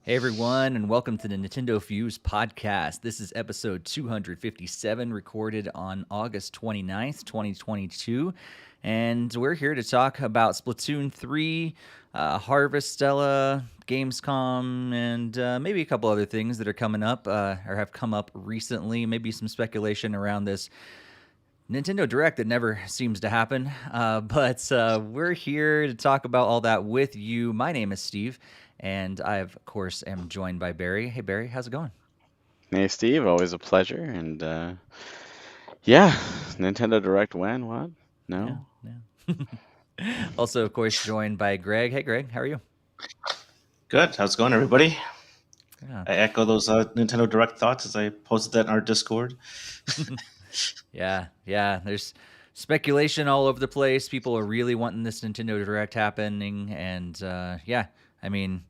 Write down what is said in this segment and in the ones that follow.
Hey everyone, and welcome to the NintendoFuse Podcast. This is episode 257, recorded on August 29th, 2022. And we're here to talk about Splatoon 3, Harvestella, Gamescom, and maybe a couple other things that are coming up or have come up recently. Maybe some speculation around this Nintendo Direct that never seems to happen. But we're here to talk about all that with you. My name is Steve, and I, of course, am joined by Barry. Hey, Barry, how's it going? Hey Steve, always a pleasure. And yeah, Nintendo Direct when? What? Yeah, No? yeah. Also, of course, joined by Greg. Hey, Greg, how are you? Good. How's it going, everybody? Yeah. I echo those Nintendo Direct thoughts as I posted that in our Discord. Yeah. There's speculation all over the place. People are really wanting this Nintendo Direct happening, and yeah, I mean,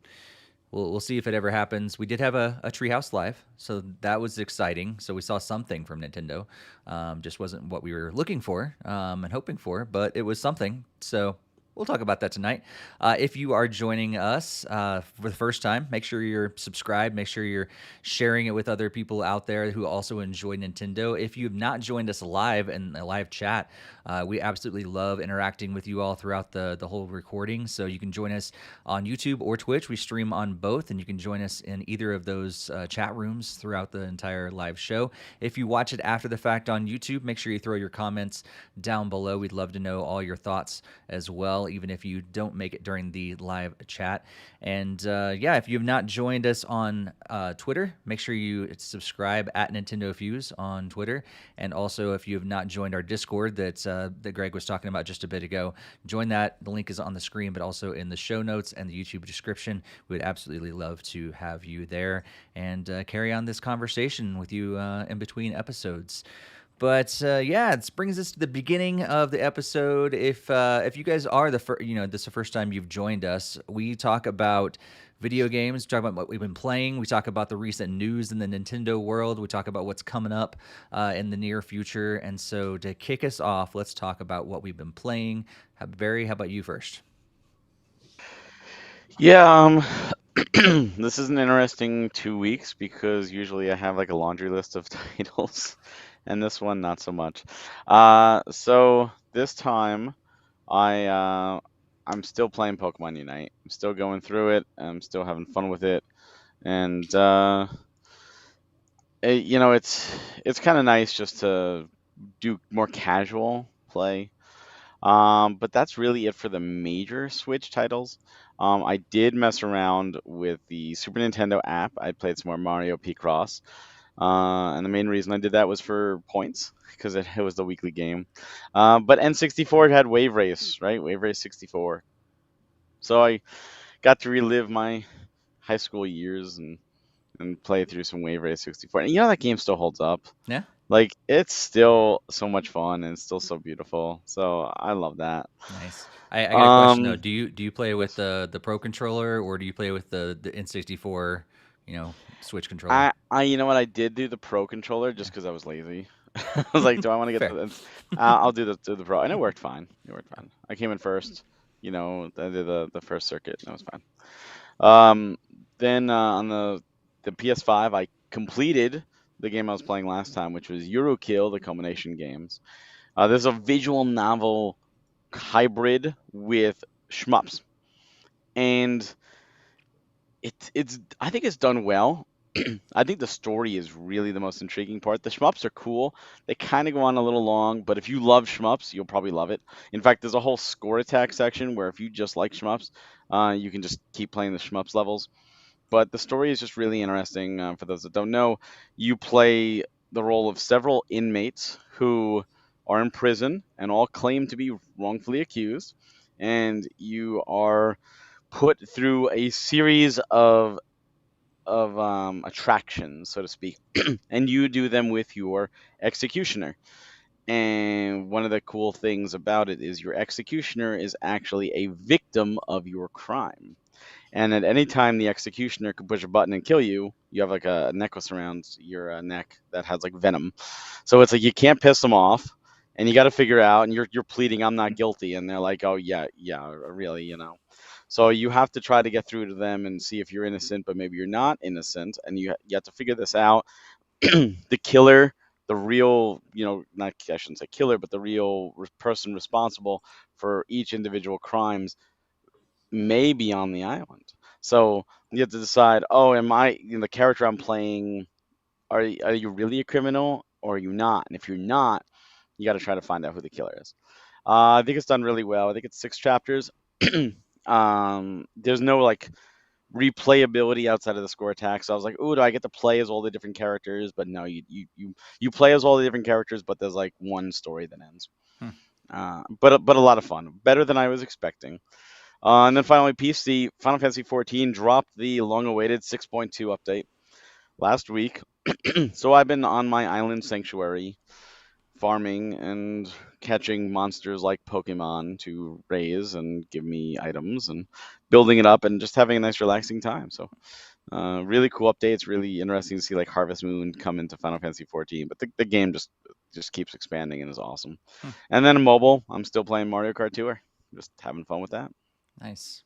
we'll see if it ever happens. We did have a Treehouse Live, so that was exciting. So we saw something from Nintendo. Just wasn't what we were looking for and hoping for, but it was something. So we'll talk about that tonight. If you are joining us for the first time, make sure you're subscribed. Make sure you're sharing it with other people out there who also enjoy Nintendo. If you have not joined us live in a live chat, we absolutely love interacting with you all throughout the whole recording. So you can join us on YouTube or Twitch. We stream on both, and you can join us in either of those chat rooms throughout the entire live show. If you watch it after the fact on YouTube, make sure you throw your comments down below. We'd love to know all your thoughts as well, even if you don't make it during the live chat. And yeah, if you have not joined us on Twitter, make sure you subscribe at NintendoFuse on Twitter. And also, if you have not joined our Discord that Greg was talking about just a bit ago, join that. The link is on the screen, but also in the show notes and the YouTube description. We would absolutely love to have you there and carry on this conversation with you in between episodes. But yeah, it brings us to the beginning of the episode. If you guys are this is the first time you've joined us, we talk about video games, talk about what we've been playing. We talk about the recent news in the Nintendo world. We talk about what's coming up in the near future. And so to kick us off, let's talk about what we've been playing. Barry, how about you first? Yeah, this is an interesting 2 weeks because usually I have like a laundry list of titles, and this one not so much. So this time I'm still playing Pokemon Unite. I'm still going through it. I'm still having fun with it, and it's kind of nice just to do more casual play. But that's really it for the major Switch titles. I did mess around with the Super Nintendo app. I played some more Mario P-Cross. And the main reason I did that was for points, because it was the weekly game. But N64 had Wave Race, right? Wave Race 64. So I got to relive my high school years and play through some Wave Race 64. And that game still holds up. Yeah. Like, it's still so much fun and it's still so beautiful. So I love that. Nice. I got a question though. Um, Do you play with the Pro controller, or do you play with the N64, Switch controller? you know what? I did do the Pro controller just Yeah. because I was lazy. I was like, do I want to get Fair. the? I'll do the Pro, and it worked fine. It worked fine. I came in first. I did the first circuit, and it was fine. Um, then on the PS5, I completed the game I was playing last time, which was Eurokill, the Culmination Games. There's a visual novel hybrid with shmups, and it's I think it's done well. I think the story is really the most intriguing part. The shmups are cool. They kind of go on a little long, but if you love shmups, you'll probably love it. In fact, there's a whole score attack section where if you just like shmups, you can just keep playing the shmups levels. But the story is just really interesting. For those that don't know, you play the role of several inmates who are in prison and all claim to be wrongfully accused, and you are put through a series of attractions, so to speak, and you do them with your executioner. And one of the cool things about it is your executioner is actually a victim of your crime. And at any time the executioner can push a button and kill you, you have like a necklace around your neck that has like venom. So it's like you can't piss them off, and you got to figure out. And you're pleading, "I'm not guilty," and they're like, "Oh yeah, yeah, really," So you have to try to get through to them and see if you're innocent, but maybe you're not innocent, and you have to figure this out. The killer, the real, not, I shouldn't say killer, but the real person responsible for each individual crimes may be on the island. So you have to decide, oh, am I, the character I'm playing, are you really a criminal or are you not? And if you're not, you got to try to find out who the killer is. I think it's done really well. I think it's 6 chapters. There's no like replayability outside of the score attack. So I was like, "Ooh, do I get to play as all the different characters?" But no, you play as all the different characters, but there's like one story that ends. Hmm. But a lot of fun, better than I was expecting. And then finally, PC Final Fantasy 14 dropped the long-awaited 6.2 update last week. So I've been on my island sanctuary farming and catching monsters like Pokemon to raise and give me items and building it up and just having a nice relaxing time. So really cool updates. Really interesting to see like Harvest Moon come into Final Fantasy 14. But the game just keeps expanding and is awesome. Hmm. And then mobile, I'm still playing Mario Kart Tour. Just having fun with that. Nice.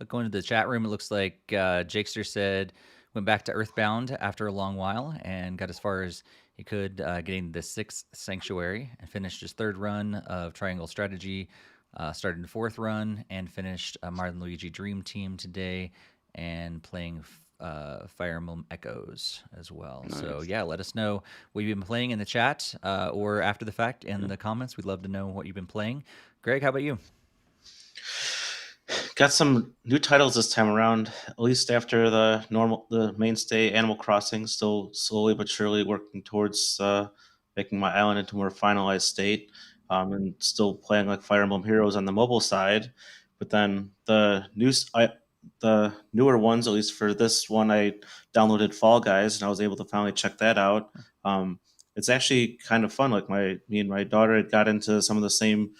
Look, going to the chat room, it looks like Jakester said went back to Earthbound after a long while and got as far as he could, getting the 6th Sanctuary, and finished his 3rd run of Triangle Strategy, started the 4th run, and finished Mario and Luigi Dream Team today, and playing Fire Emblem Echoes as well. Nice. So yeah, let us know what you've been playing in the chat, or after the fact in the comments. We'd love to know what you've been playing. Greg, how about you? Got some new titles this time around, at least after the mainstay Animal Crossing. Still slowly but surely working towards making my island into a more finalized state, and still playing like Fire Emblem Heroes on the mobile side. But then the newer ones, at least for this one, I downloaded Fall Guys and I was able to finally check that out. It's actually kind of fun. Like me and my daughter had got into some of the same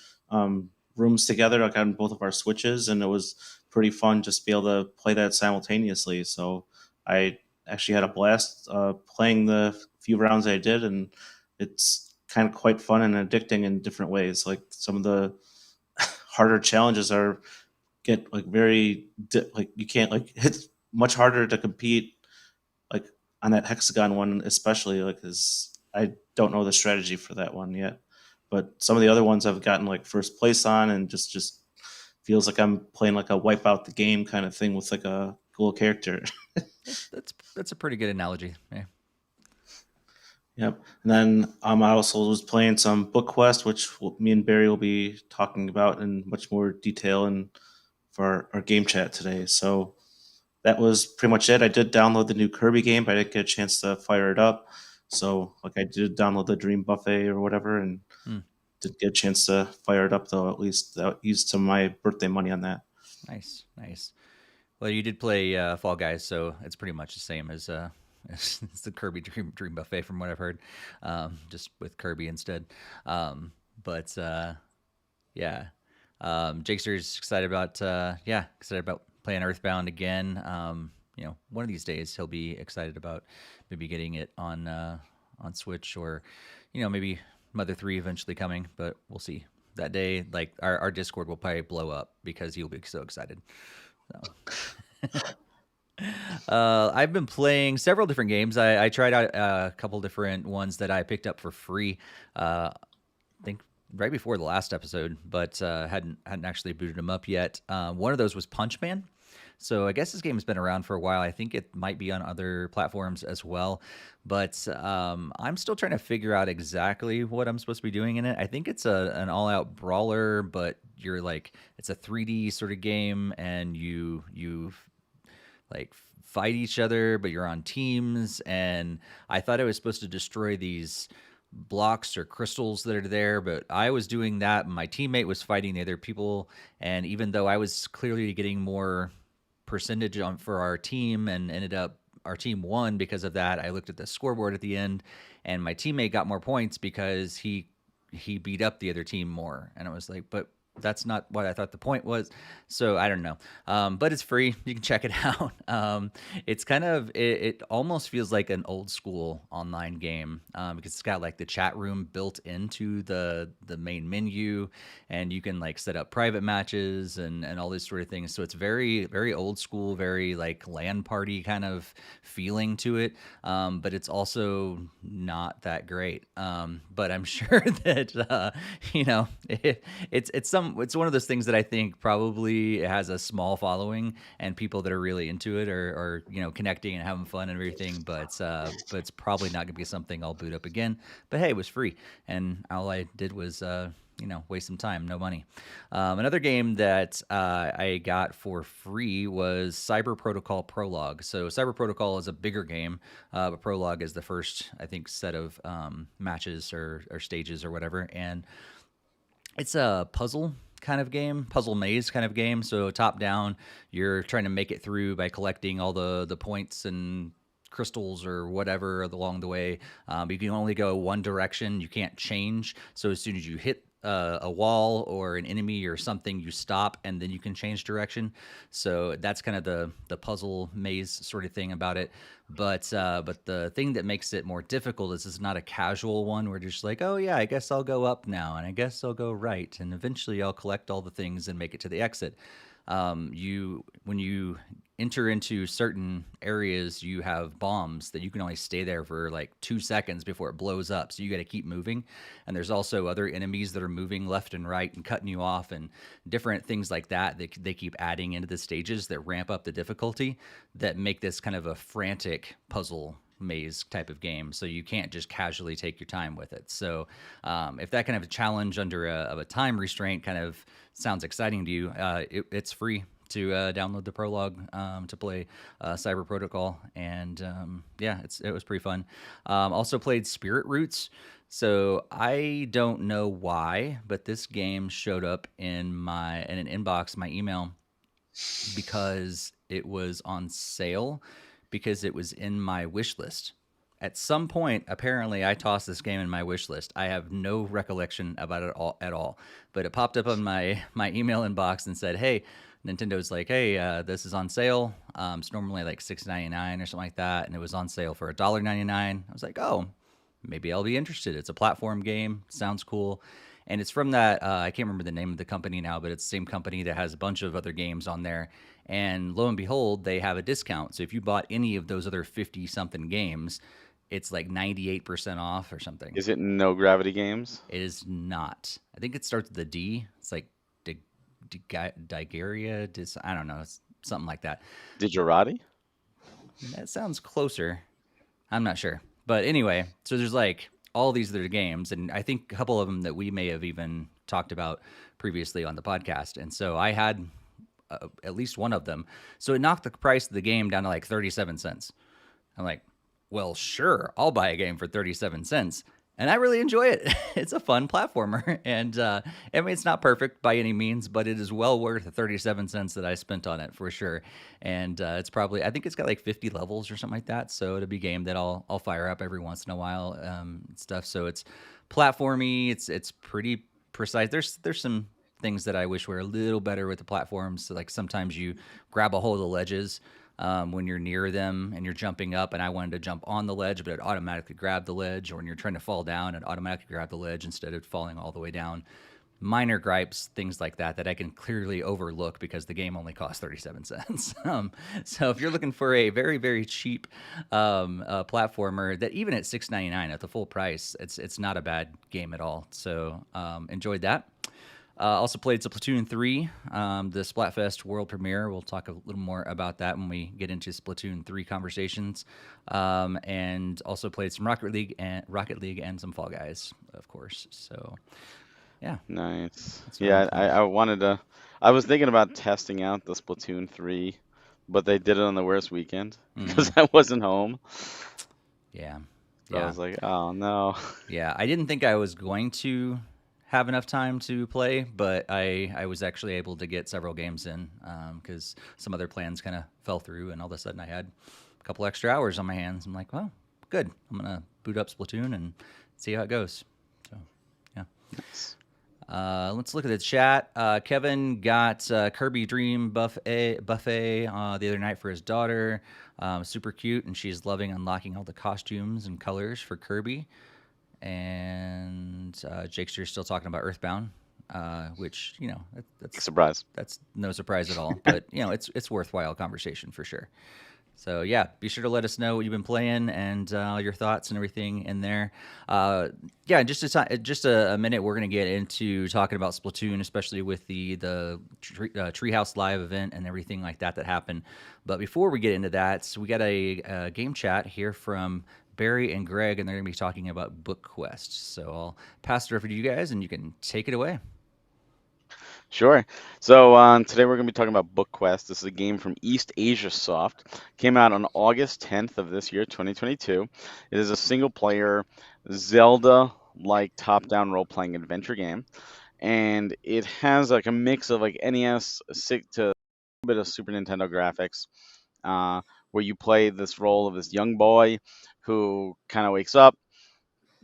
rooms together, like on both of our Switches, and it was pretty fun just to be able to play that simultaneously. So I actually had a blast playing the few rounds I did, and it's kind of quite fun and addicting in different ways. Like some of the harder challenges get like like you can't, like, it's much harder to compete like on that hexagon one, especially like because I don't know the strategy for that one yet. But some of the other ones I've gotten like first place on, and just feels like I'm playing like a wipe out the game kind of thing with like a cool character. That's a pretty good analogy. Yeah. Yep. And then I also was playing some Book Quest, which me and Barry will be talking about in much more detail and for our game chat today. So that was pretty much it. I did download the new Kirby game, but I didn't get a chance to fire it up. So like I did download the Dream Buffet or whatever, and didn't get a chance to fire it up, though. At least I used some of my birthday money on that. Nice. Well, you did play Fall Guys, so it's pretty much the same as as the Kirby Dream Buffet, from what I've heard, just with Kirby instead. But yeah, Jakester's excited about playing Earthbound again. One of these days he'll be excited about maybe getting it on Switch, or maybe Mother 3 eventually coming, but we'll see. That day, like our Discord will probably blow up because he'll be so excited. So. I've been playing several different games. I tried out a couple different ones that I picked up for free. I think right before the last episode, but hadn't actually booted them up yet. One of those was Punch Man. So I guess this game has been around for a while. I think it might be on other platforms as well, but I'm still trying to figure out exactly what I'm supposed to be doing in it. I think it's an all-out brawler, but you're like, it's a 3D sort of game, and you like fight each other, but you're on teams. And I thought I was supposed to destroy these blocks or crystals that are there, but I was doing that, and my teammate was fighting the other people. And even though I was clearly getting more percentage for our team and ended up our team won because of that, I looked at the scoreboard at the end, and my teammate got more points because he beat up the other team more. And I was like, but that's not what I thought the point was. So I don't know. But it's free. You can check it out. It's kind of, it almost feels like an old school online game because it's got like the chat room built into the main menu, and you can like set up private matches and all these sort of things. So it's very, very old school, very like LAN party kind of feeling to it. But it's also not that great. But I'm sure that, it's one of those things that I think probably has a small following and people that are really into it are connecting and having fun and everything. But it's probably not gonna be something I'll boot up again. But hey, it was free, and all I did was waste some time, no money. Another game that I got for free was Cyber Protocol Prologue. So Cyber Protocol is a bigger game, but Prologue is the first, I think, set of matches or stages or whatever. And it's a puzzle kind of game, puzzle maze kind of game. So top down, you're trying to make it through by collecting all the points and crystals or whatever along the way. You can only go one direction. You can't change. So as soon as you hit a wall or an enemy or something, you stop and then you can change direction. So that's kind of the puzzle maze sort of thing about it. But the thing that makes it more difficult is it's not a casual one where you're just like, oh yeah, I guess I'll go up now and I guess I'll go right and eventually I'll collect all the things and make it to the exit. When you enter into certain areas, you have bombs that you can only stay there for like 2 seconds before it blows up. So you got to keep moving. And there's also other enemies that are moving left and right and cutting you off and different things like that. They keep adding into the stages that ramp up the difficulty that make this kind of a frantic puzzle maze type of game. So you can't just casually take your time with it. So if that kind of a challenge under a time restraint kind of sounds exciting to you, it's free to download the Prologue to play Cyber Protocol, and it was pretty fun. Also played Spirit Roots. So I don't know why, but this game showed up in an inbox, my email, because it was on sale, because it was in my wish list. At some point, apparently, I tossed this game in my wish list. I have no recollection about it at all. But it popped up on my email inbox and said, hey, Nintendo's like, hey, this is on sale. It's normally like $6.99 or something like that. And it was on sale for $1.99. I was like, oh, maybe I'll be interested. It's a platform game. Sounds cool. And it's from that, I can't remember the name of the company now, but it's the same company that has a bunch of other games on there. And lo and behold, they have a discount. So if you bought any of those other 50-something games, it's like 98% off or something. Is it No Gravity Games? It is not. I think it starts with a D. It's like Digaria. I don't know. It's something like that. Digerati? That sounds closer. I'm not sure. But anyway, so there's like all these other games, and I think a couple of them that we may have even talked about previously on the podcast. And so I had at least one of them. So it knocked the price of the game down to like 37 cents. I'm like, well, sure, I'll buy a game for 37 cents. And I really enjoy it. It's a fun platformer. And I mean, it's not perfect by any means, but it is well worth the 37 cents that I spent on it for sure. And it's probably, I think it's got like 50 levels or something like that. So it'll be a game that I'll fire up every once in a while, stuff. So it's platformy. It's pretty precise. There's some things that I wish were a little better with the platforms. So like sometimes you grab a hold of the ledges when you're near them and you're jumping up, and I wanted to jump on the ledge, but it automatically grabbed the ledge. Or when you're trying to fall down, it automatically grabbed the ledge instead of falling all the way down. Minor gripes, things like that I can clearly overlook because the game only costs 37 cents. So if you're looking for a very, very cheap platformer, that even at $6.99 at the full price, it's not a bad game at all. So enjoyed that. Also played Splatoon 3, the Splatfest World Premier. We'll talk a little more about that when we get into Splatoon 3 conversations. And also played some Rocket League and some Fall Guys, of course. So, yeah. Nice. Yeah, I wanted to. I was thinking about testing out the Splatoon 3, but they did it on the worst weekend because I wasn't home. Yeah. So I was like, oh no. Yeah, I didn't think I was going to have enough time to play, but I was actually able to get several games in because some other plans kind of fell through, and all of a sudden I had a couple extra hours on my hands. I'm like, well, good. I'm going to boot up Splatoon and see how it goes. So, yeah. Nice. Let's look at the chat. Kevin got Kirby Dream buffet the other night for his daughter. Super cute, and she's loving unlocking all the costumes and colors for Kirby. And Jakester's still talking about Earthbound, which Big surprise. that's no surprise at all. But it's worthwhile conversation for sure. So yeah, be sure to let us know what you've been playing and your thoughts and everything in there. Yeah, just a minute, we're gonna get into talking about Splatoon, especially with the Treehouse live event and everything like that happened. But before we get into that, we got a game chat here from Barry and Greg, and they're gonna be talking about Book Quest. So I'll pass it over to you guys, and you can take it away. Sure. So today we're going to be talking about Book Quest. This is a game from East Asia Soft. Came out on August 10th of this year, 2022. It is a single-player Zelda-like top-down role-playing adventure game, and it has like a mix of like NES to a bit of Super Nintendo graphics, where you play this role of this young boy who kind of wakes up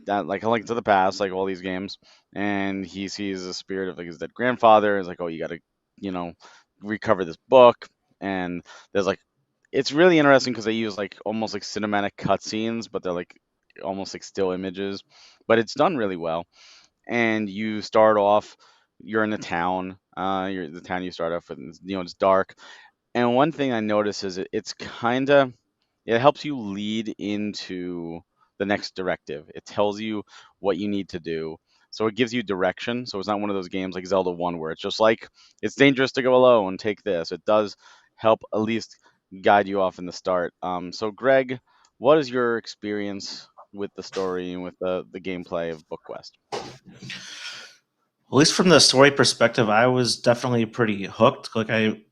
that like A Link to the Past, like all these games, and he sees the spirit of like his dead grandfather. It's like, oh, you got to, you know, recover this book, and there's like, it's really interesting because they use like almost like cinematic cutscenes, but they're like almost like still images, but it's done really well. And you start off, you're in the town. You're the town you start off with. It's dark, and one thing I notice is it's kind of it helps you lead into the next directive. It tells you what you need to do. So it gives you direction. So it's not one of those games like Zelda 1 where it's just like it's dangerous to go alone, take this. It does help at least guide you off in the start. So Greg, what is your experience with the story and with the gameplay of Book Quest? At least from the story perspective, I was definitely pretty hooked. Like I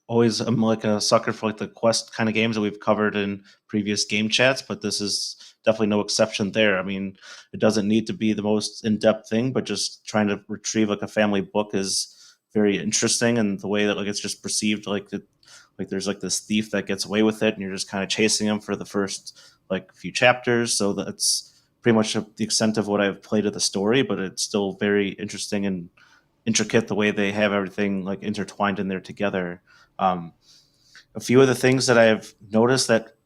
always am like a sucker for like the quest kind of games that we've covered in previous game chats, but this is definitely no exception there. I mean, it doesn't need to be the most in-depth thing, but just trying to retrieve like a family book is very interesting, and the way that like it's just perceived like there's like this thief that gets away with it, and you're just kind of chasing him for the first like few chapters. So that's pretty much the extent of what I've played of the story, but it's still very interesting and intricate the way they have everything like intertwined in there together. Um, a few of the things that I've noticed that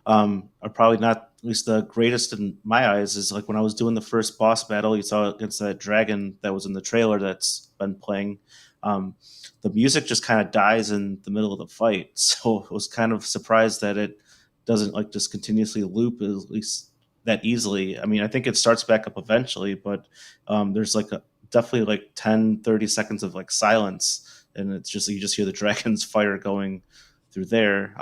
are probably not at least the greatest in my eyes is like when I was doing the first boss battle, you saw against that dragon that was in the trailer that's been playing. Um, the music just kind of dies in the middle of the fight, so I was kind of surprised that it doesn't like just continuously loop at least that easily. I mean, I think it starts back up eventually, but there's like definitely like 10-30 seconds of like silence, and it's just you just hear the dragon's fire going through there.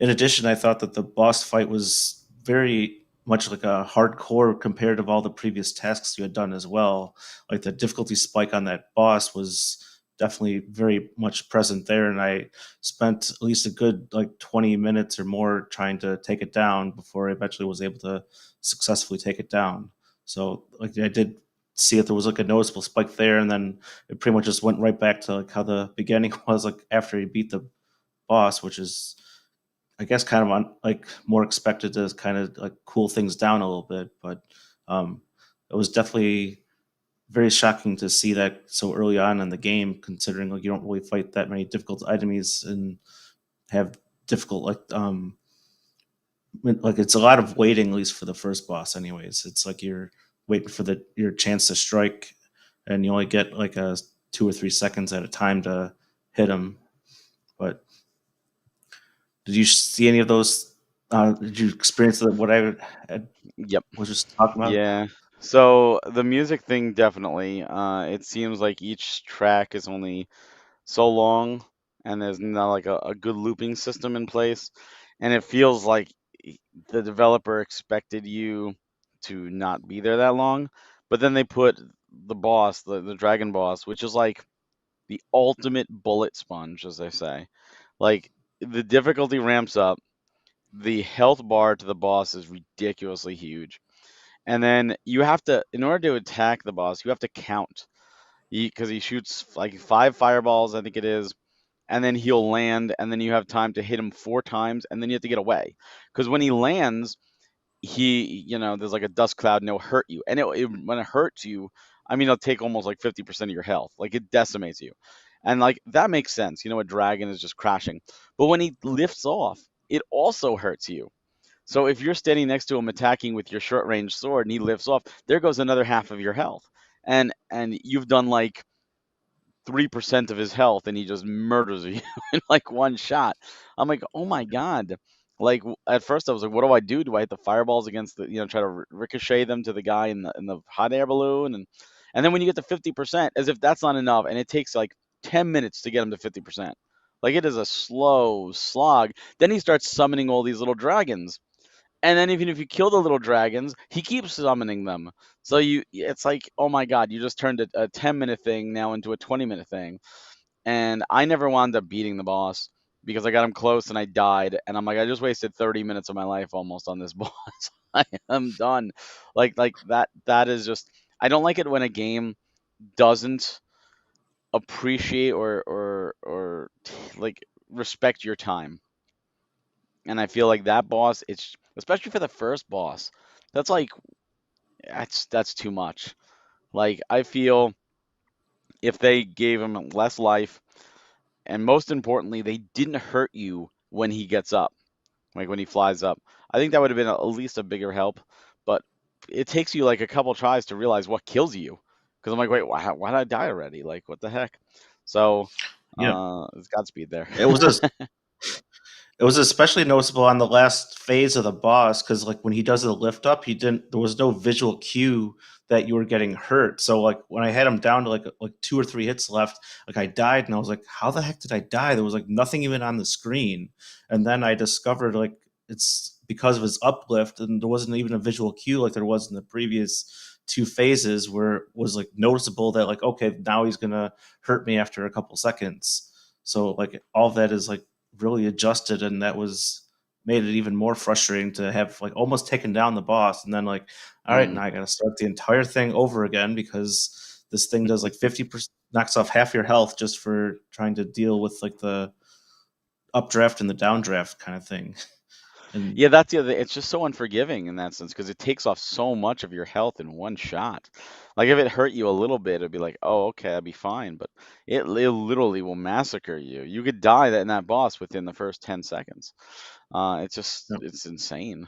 In addition, I thought that the boss fight was very much like a hardcore compared to all the previous tasks you had done as well. Like the difficulty spike on that boss was definitely very much present there, and I spent at least a good like 20 minutes or more trying to take it down before I eventually was able to successfully take it down. So like I did see that there was like a noticeable spike there, and then it pretty much just went right back to like how the beginning was like after you beat the boss, which is I guess kind of like more expected to kind of like cool things down a little bit, but it was definitely very shocking to see that so early on in the game, considering like you don't really fight that many difficult enemies and have difficult like it's a lot of waiting, at least for the first boss. Anyways, it's like you're waiting for your chance to strike, and you only get like a 2 or 3 seconds at a time to hit him. But did you see any of those? Did you experience what I Yep. was just talking about? Yeah. So the music thing definitely. It seems like each track is only so long, and there's not like a good looping system in place, and it feels like the developer expected you to not be there that long, but then they put the boss, the dragon boss, which is like the ultimate bullet sponge, as they say. Like the difficulty ramps up, the health bar to the boss is ridiculously huge. And then you have to, in order to attack the boss, you have to count because he shoots like 5 fireballs, I think it is, and then he'll land, and then you have time to hit him 4 times, and then you have to get away. Because when he lands, there's like a dust cloud, and it'll hurt you. And when it hurts you, I mean, it'll take almost like 50% of your health. Like it decimates you. And like that makes sense. You know, a dragon is just crashing. But when he lifts off, it also hurts you. So if you're standing next to him attacking with your short range sword and he lifts off, there goes another half of your health. And you've done like 3% of his health and he just murders you in like one shot. I'm like, oh my God. Like at first I was like, what do I do? Do I hit the fireballs against the, try to ricochet them to the guy in the hot air balloon? And then when you get to 50%, as if that's not enough, and it takes like 10 minutes to get him to 50%. Like it is a slow slog. Then he starts summoning all these little dragons. And then even if you kill the little dragons, he keeps summoning them. So it's like, oh my God, you just turned a 10-minute thing now into a 20-minute thing. And I never wound up beating the boss because I got him close and I died. And I'm like, I just wasted 30 minutes of my life almost on this boss. I am done. Like that is just, I don't like it when a game doesn't appreciate or like respect your time. And I feel like that boss, it's especially for the first boss, that's like that's too much. Like I feel if they gave him less life, and most importantly, they didn't hurt you when he gets up, like when he flies up. I think that would have been at least a bigger help. But it takes you like a couple tries to realize what kills you. Because I'm like, wait, why did I die already? Like, what the heck? So, Yeah, it's Godspeed there. it was just it was especially noticeable on the last phase of the boss because, like, when he does the lift up, he didn't. There was no visual cue that you were getting hurt. So, like, when I had him down to like 2 or 3 hits left, like I died, and I was like, "How the heck did I die?" There was like nothing even on the screen, and then I discovered like it's because of his uplift, and there wasn't even a visual cue like there was in the previous 2 phases, where it was like noticeable that like, okay, now he's gonna hurt me after a couple seconds. So, like, all of that is like really adjusted, and that was made it even more frustrating to have like almost taken down the boss and then like, all right, Mm. now I gotta start the entire thing over again because this thing does like 50%, knocks off half your health just for trying to deal with like the updraft and the downdraft kind of thing. And Yeah, that's the other. It's just so unforgiving in that sense because it takes off so much of your health in one shot. Like if it hurt you a little bit, it'd be like, oh, okay, I'd be fine. But it literally will massacre you. You could die in that boss within the first 10 seconds. It's insane.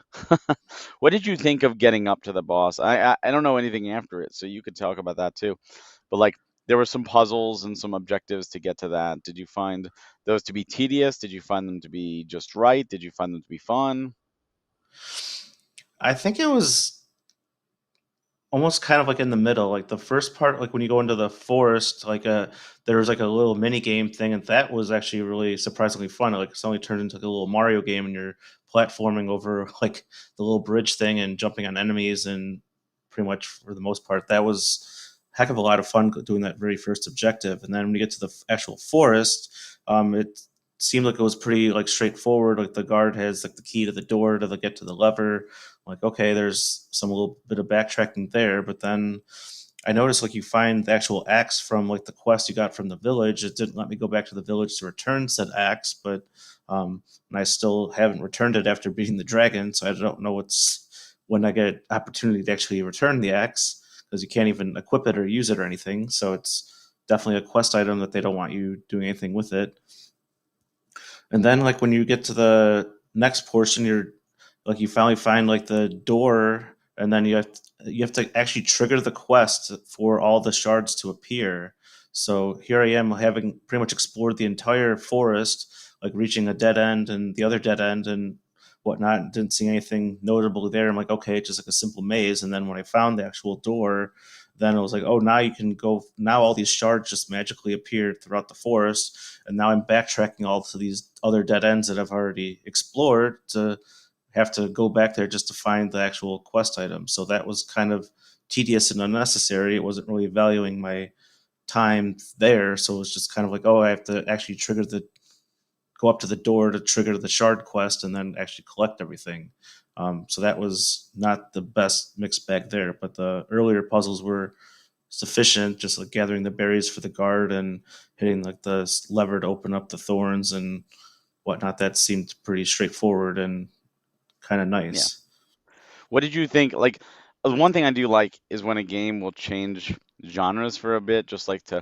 What did you think of getting up to the boss? I don't know anything after it, so you could talk about that too. But like there were some puzzles and some objectives to get to that. Did you find those to be tedious? Did you find them to be just right? Did you find them to be fun? I think it was almost kind of like in the middle. Like the first part, like when you go into the forest, like there was like a little mini game thing, and that was actually really surprisingly fun. Like it suddenly turned into like a little Mario game, and you're platforming over like the little bridge thing and jumping on enemies, and pretty much for the most part, that was a heck of a lot of fun doing that very first objective. And then when you get to the actual forest, it seemed like it was pretty like straightforward. Like the guard has like the key to the door to get to the lever, like, okay, there's some little bit of backtracking there, but then I noticed like you find the actual axe from like the quest you got from the village. It didn't let me go back to the village to return said axe, but and I still haven't returned it after beating the dragon, so I don't know what's when I get an opportunity to actually return the axe because you can't even equip it or use it or anything. So it's definitely a quest item that they don't want you doing anything with it. And then like when you get to the next portion, you're like you finally find like the door, and then you have to actually trigger the quest for all the shards to appear. So here I am having pretty much explored the entire forest, like reaching a dead end and the other dead end and whatnot. Didn't see anything notable there. I'm like, okay, it's just like a simple maze. And then when I found the actual door, then it was like, oh, now you can go. Now all these shards just magically appeared throughout the forest, and now I'm backtracking all to these other dead ends that I've already explored to have to go back there just to find the actual quest item. So that was kind of tedious and unnecessary. It wasn't really valuing my time there. So it was just kind of like, oh, I have to actually go up to the door to trigger the shard quest and then actually collect everything. So that was not the best mixed bag there. But the earlier puzzles were sufficient, just like gathering the berries for the guard and hitting like the lever to open up the thorns and whatnot. That seemed pretty straightforward and kind of Yeah. nice. What did you think? Like, one thing I do like is when a game will change genres for a bit, just like to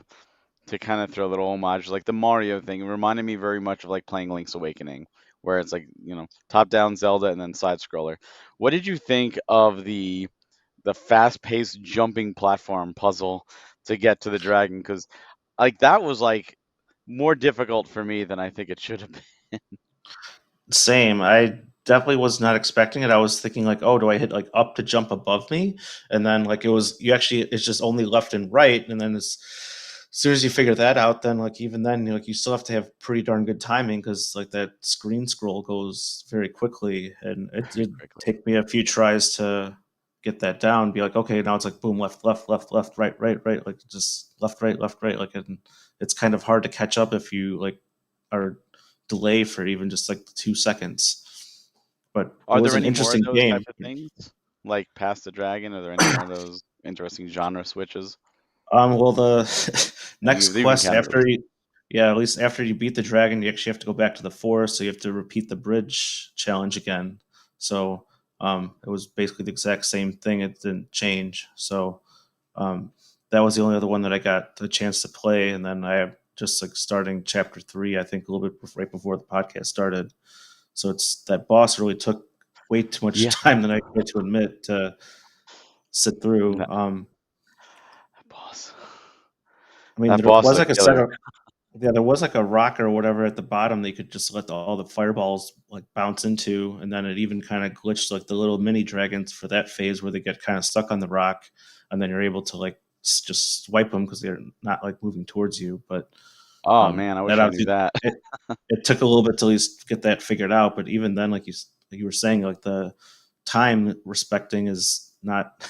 kind of throw a little homage, like the Mario thing. It reminded me very much of like playing Link's Awakening, where it's like, top down Zelda and then side scroller. What did you think of the fast paced jumping platform puzzle to get to the dragon? Because like that was like more difficult for me than I think it should have been. Same. I definitely was not expecting it. I was thinking like, oh, do I hit like up to jump above me? And then like it's just only left and right. And then as soon as you figure that out, then like even then, like you still have to have pretty darn good timing because like that screen scroll goes very quickly, and it did Quickly. take me a few tries to get that down. Be like, okay, now it's like boom, left, left, left, left, right, right, right, like just left, right, like, and it's kind of hard to catch up if you like are delay for even just like 2 seconds. But it Are was there an any more of interesting those type game. of things? Like past the dragon? Are there any more of those interesting genre switches? Well, the Have next you even quest encountered? yeah, at least after you beat the dragon, you actually have to go back to the forest, so you have to repeat the bridge challenge again. So it was basically the exact same thing. It didn't change. So um, that was the only other one that I got the chance to play, and then I have just like starting chapter 3, I think a little bit right before the podcast started. So it's that boss really took way too much Yeah. time than I care to admit to sit through. That, that boss. I mean, That there boss was is a like a set killer. of yeah, there was like a rock or whatever at the bottom that you could just let all the fireballs like bounce into, and then it even kind of glitched like the little mini dragons for that phase where they get kind of stuck on the rock, and then you're able to like just swipe them because they're not like moving towards you. But Oh man, I that wish I knew obviously that. it, it took a little bit to at least get that figured out. But even then, like you were saying, like the time respecting is not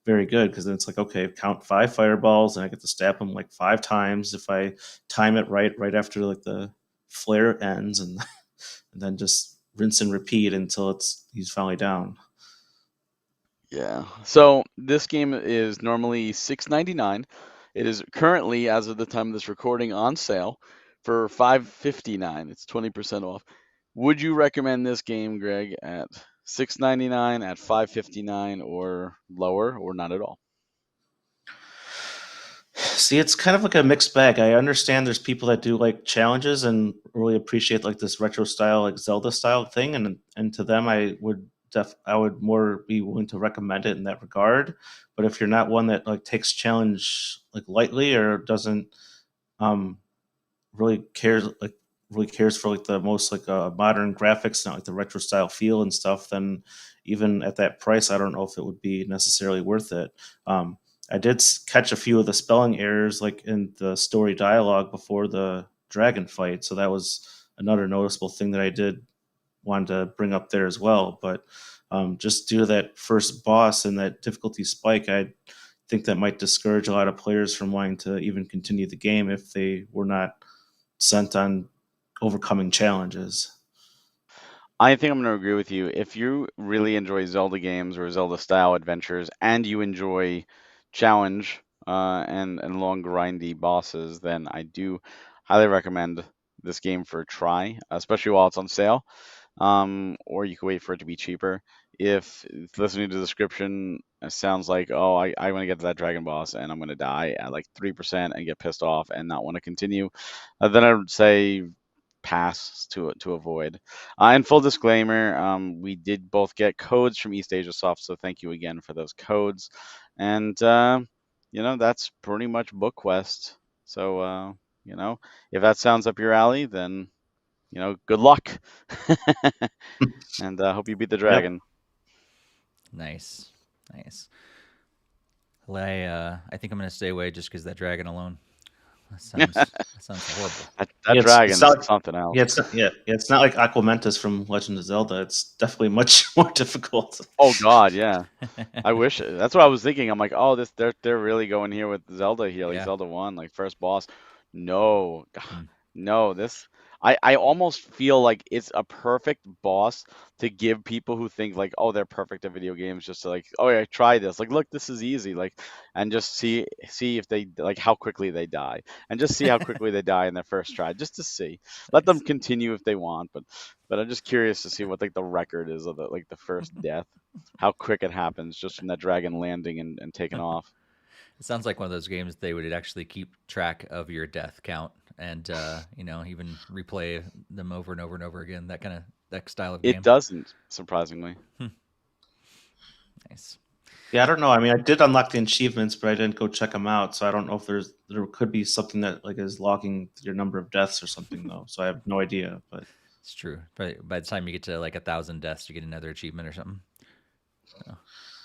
very good because then it's like, okay, count 5 fireballs and I get to stab them like 5 times if I time it right after like the flare ends, and then just rinse and repeat until he's finally down. Yeah. So this game is normally $6.99. It is currently, as of the time of this recording, on sale for $5.59. It's 20% off. Would you recommend this game, Greg, at $6.99, at $5.59, or lower, or not at all? See, it's kind of like a mixed bag. I understand there's people that do like challenges and really appreciate like this retro style, like Zelda style thing, and to them, I would more be willing to recommend it in that regard. But if you're not one that like takes challenge like lightly or doesn't um really cares for like the most like modern graphics, not like the retro style feel and stuff, then even at that price, I don't know if it would be necessarily worth it. I did catch a few of the spelling errors like in the story dialogue before the dragon fight, so that was another noticeable thing that I did wanted to bring up there as well. But just due to that first boss and that difficulty spike, I think that might discourage a lot of players from wanting to even continue the game if they were not sent on overcoming challenges. I think I'm going to agree with you. If you really enjoy Zelda games or Zelda style adventures and you enjoy challenge and long grindy bosses, then I do highly recommend this game for a try, especially while it's on sale. Or you can wait for it to be cheaper. If listening to the description sounds like, oh, I want to get to that dragon boss and I'm going to die at like 3% and get pissed off and not want to continue, then I would say pass to avoid. And full disclaimer, we did both get codes from East Asia Soft, so thank you again for those codes. And that's pretty much Book Quest. So if that sounds up your alley, then good luck, and hope you beat the Yep. dragon. Nice, nice. I think I'm gonna stay away just because that dragon alone. That sounds horrible. That Yeah, it's dragon's not like, something else. yeah, it's not like Aquamentus from Legend of Zelda. It's definitely much more difficult. Oh God, yeah. I wish that's what I was thinking. I'm like, oh, they're really going here with Zelda here, like Yeah. Zelda 1, like first boss. No, God, Hmm. no, this I almost feel like it's a perfect boss to give people who think like, oh, they're perfect at video games, just to like, oh yeah, try this. Like, look, this is easy. Like, and just see if they like how quickly they die, and just see how quickly they die in their first try, just to see. Let them Nice. continue if they want, but I'm just curious to see what like the record is of the first death, how quick it happens just from that dragon landing and taking off. It sounds like one of those games they would actually keep track of your death count and even replay them over and over and over again. That style of It game. doesn't, surprisingly. Nice. Yeah, I don't know. I mean, I did unlock the achievements, but I didn't go check them out. So I don't know if there could be something that like is logging your number of deaths or something though. So I have no idea. But It's true. But by the time you get to like 1,000 deaths, you get another achievement or something. Oh,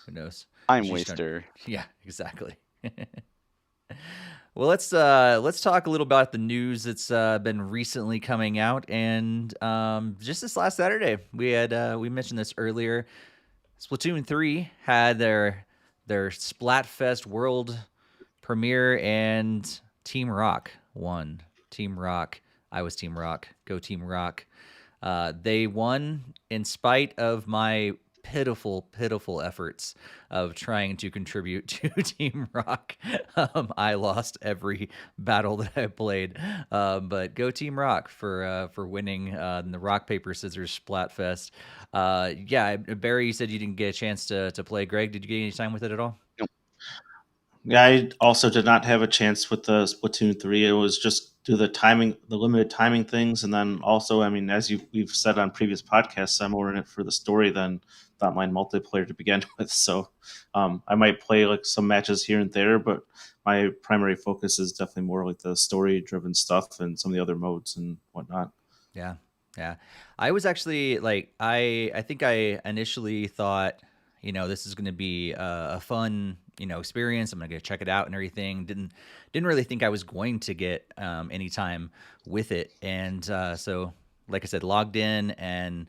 who knows? Time You just don't- waster. Yeah, exactly. Well, let's talk a little about the news that's been recently coming out, and just this last Saturday, we mentioned this earlier. Splatoon 3 had their Splatfest World Premier, and Team Rock won. Team Rock. I was Team Rock. Go Team Rock. They won in spite of my pitiful efforts of trying to contribute to Team Rock. I lost every battle that I played, but go Team Rock for winning in the rock paper scissors Splatfest. Yeah, Barry, you said you didn't get a chance to play. Greg, did you get any time with it at all? yeah, I also did not have a chance with the Splatoon 3. It was just do the limited timing things, and then also, I mean, as we've said on previous podcasts, I'm more in it for the story than the online multiplayer to begin with. So I might play like some matches here and there, but my primary focus is definitely more like the story-driven stuff and some of the other modes and whatnot. Yeah, yeah. I was actually like, I think I initially thought, this is going to be a fun, experience. I'm going to go check it out and everything. Didn't really think I was going to get any time with it, and so like I said, logged in and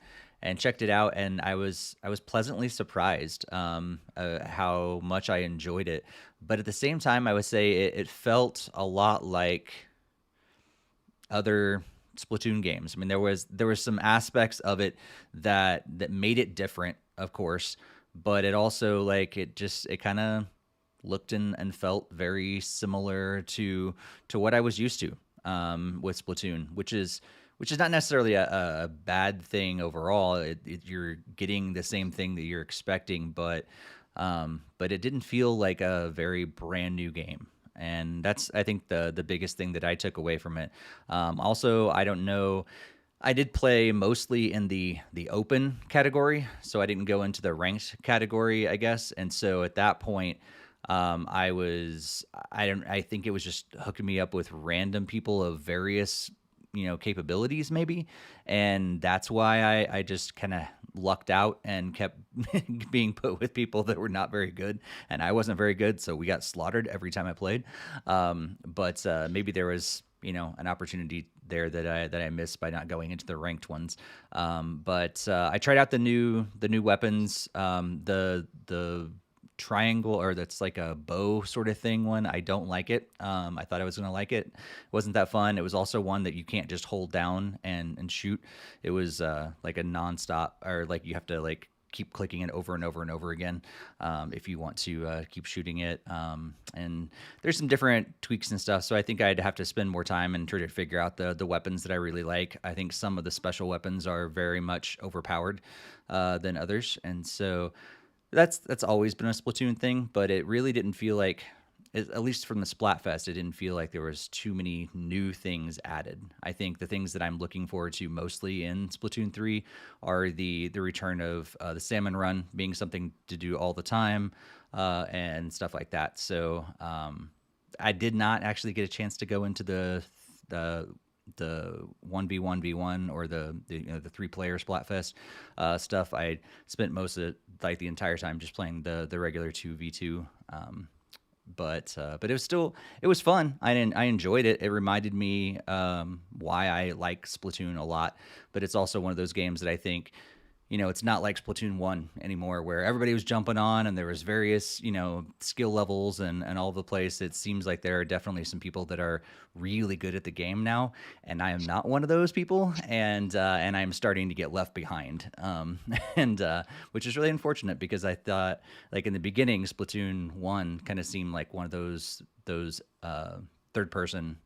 checked it out, and I was pleasantly surprised how much I enjoyed it. But at the same time, I would say it felt a lot like other Splatoon games. I mean, there was some aspects of it that made it different, of course, but it also like it kind of looked and felt very similar to what I was used to with Splatoon, which is not necessarily a bad thing overall. You're getting the same thing that you're expecting, but it didn't feel like a very brand new game. And that's, I think, the biggest thing that I took away from it. Also, I don't know. I did play mostly in the open category, so I didn't go into the ranked category, I guess. And so at that point, I think it was just hooking me up with random people of various capabilities maybe, and that's why I just kind of lucked out and kept being put with people that were not very good, and I wasn't very good, so we got slaughtered every time I played. But maybe there was an opportunity there that I missed by not going into the ranked ones. But I tried out the new weapons, the triangle, or that's like a bow sort of thing one. I don't like it. I thought I was gonna like it. It wasn't that fun. It was also one that you can't just hold down and shoot. It was like a nonstop, or like you have to like keep clicking it over and over and over again if you want to keep shooting it. And there's some different tweaks and stuff, so I think I'd have to spend more time and try to figure out the weapons that I really like. I think some of the special weapons are very much overpowered than others, and so that's always been a Splatoon thing, but it really didn't feel like, at least from the Splatfest, it didn't feel like there was too many new things added. I think the things that I'm looking forward to mostly in Splatoon 3 are the return of the salmon run being something to do all the time, and stuff like that. So I did not actually get a chance to go into the 1v1v1 or the 3-player Splatfest stuff. I spent most of like the entire time just playing the regular 2v2. But it was fun. I enjoyed it. It reminded me why I like Splatoon a lot. But it's also one of those games that I think, it's not like Splatoon 1 anymore where everybody was jumping on and there was various, skill levels and all over the place. It seems like there are definitely some people that are really good at the game now, and I am not one of those people, and I'm starting to get left behind, and which is really unfortunate because I thought, like in the beginning, Splatoon 1 kind of seemed like one of those third person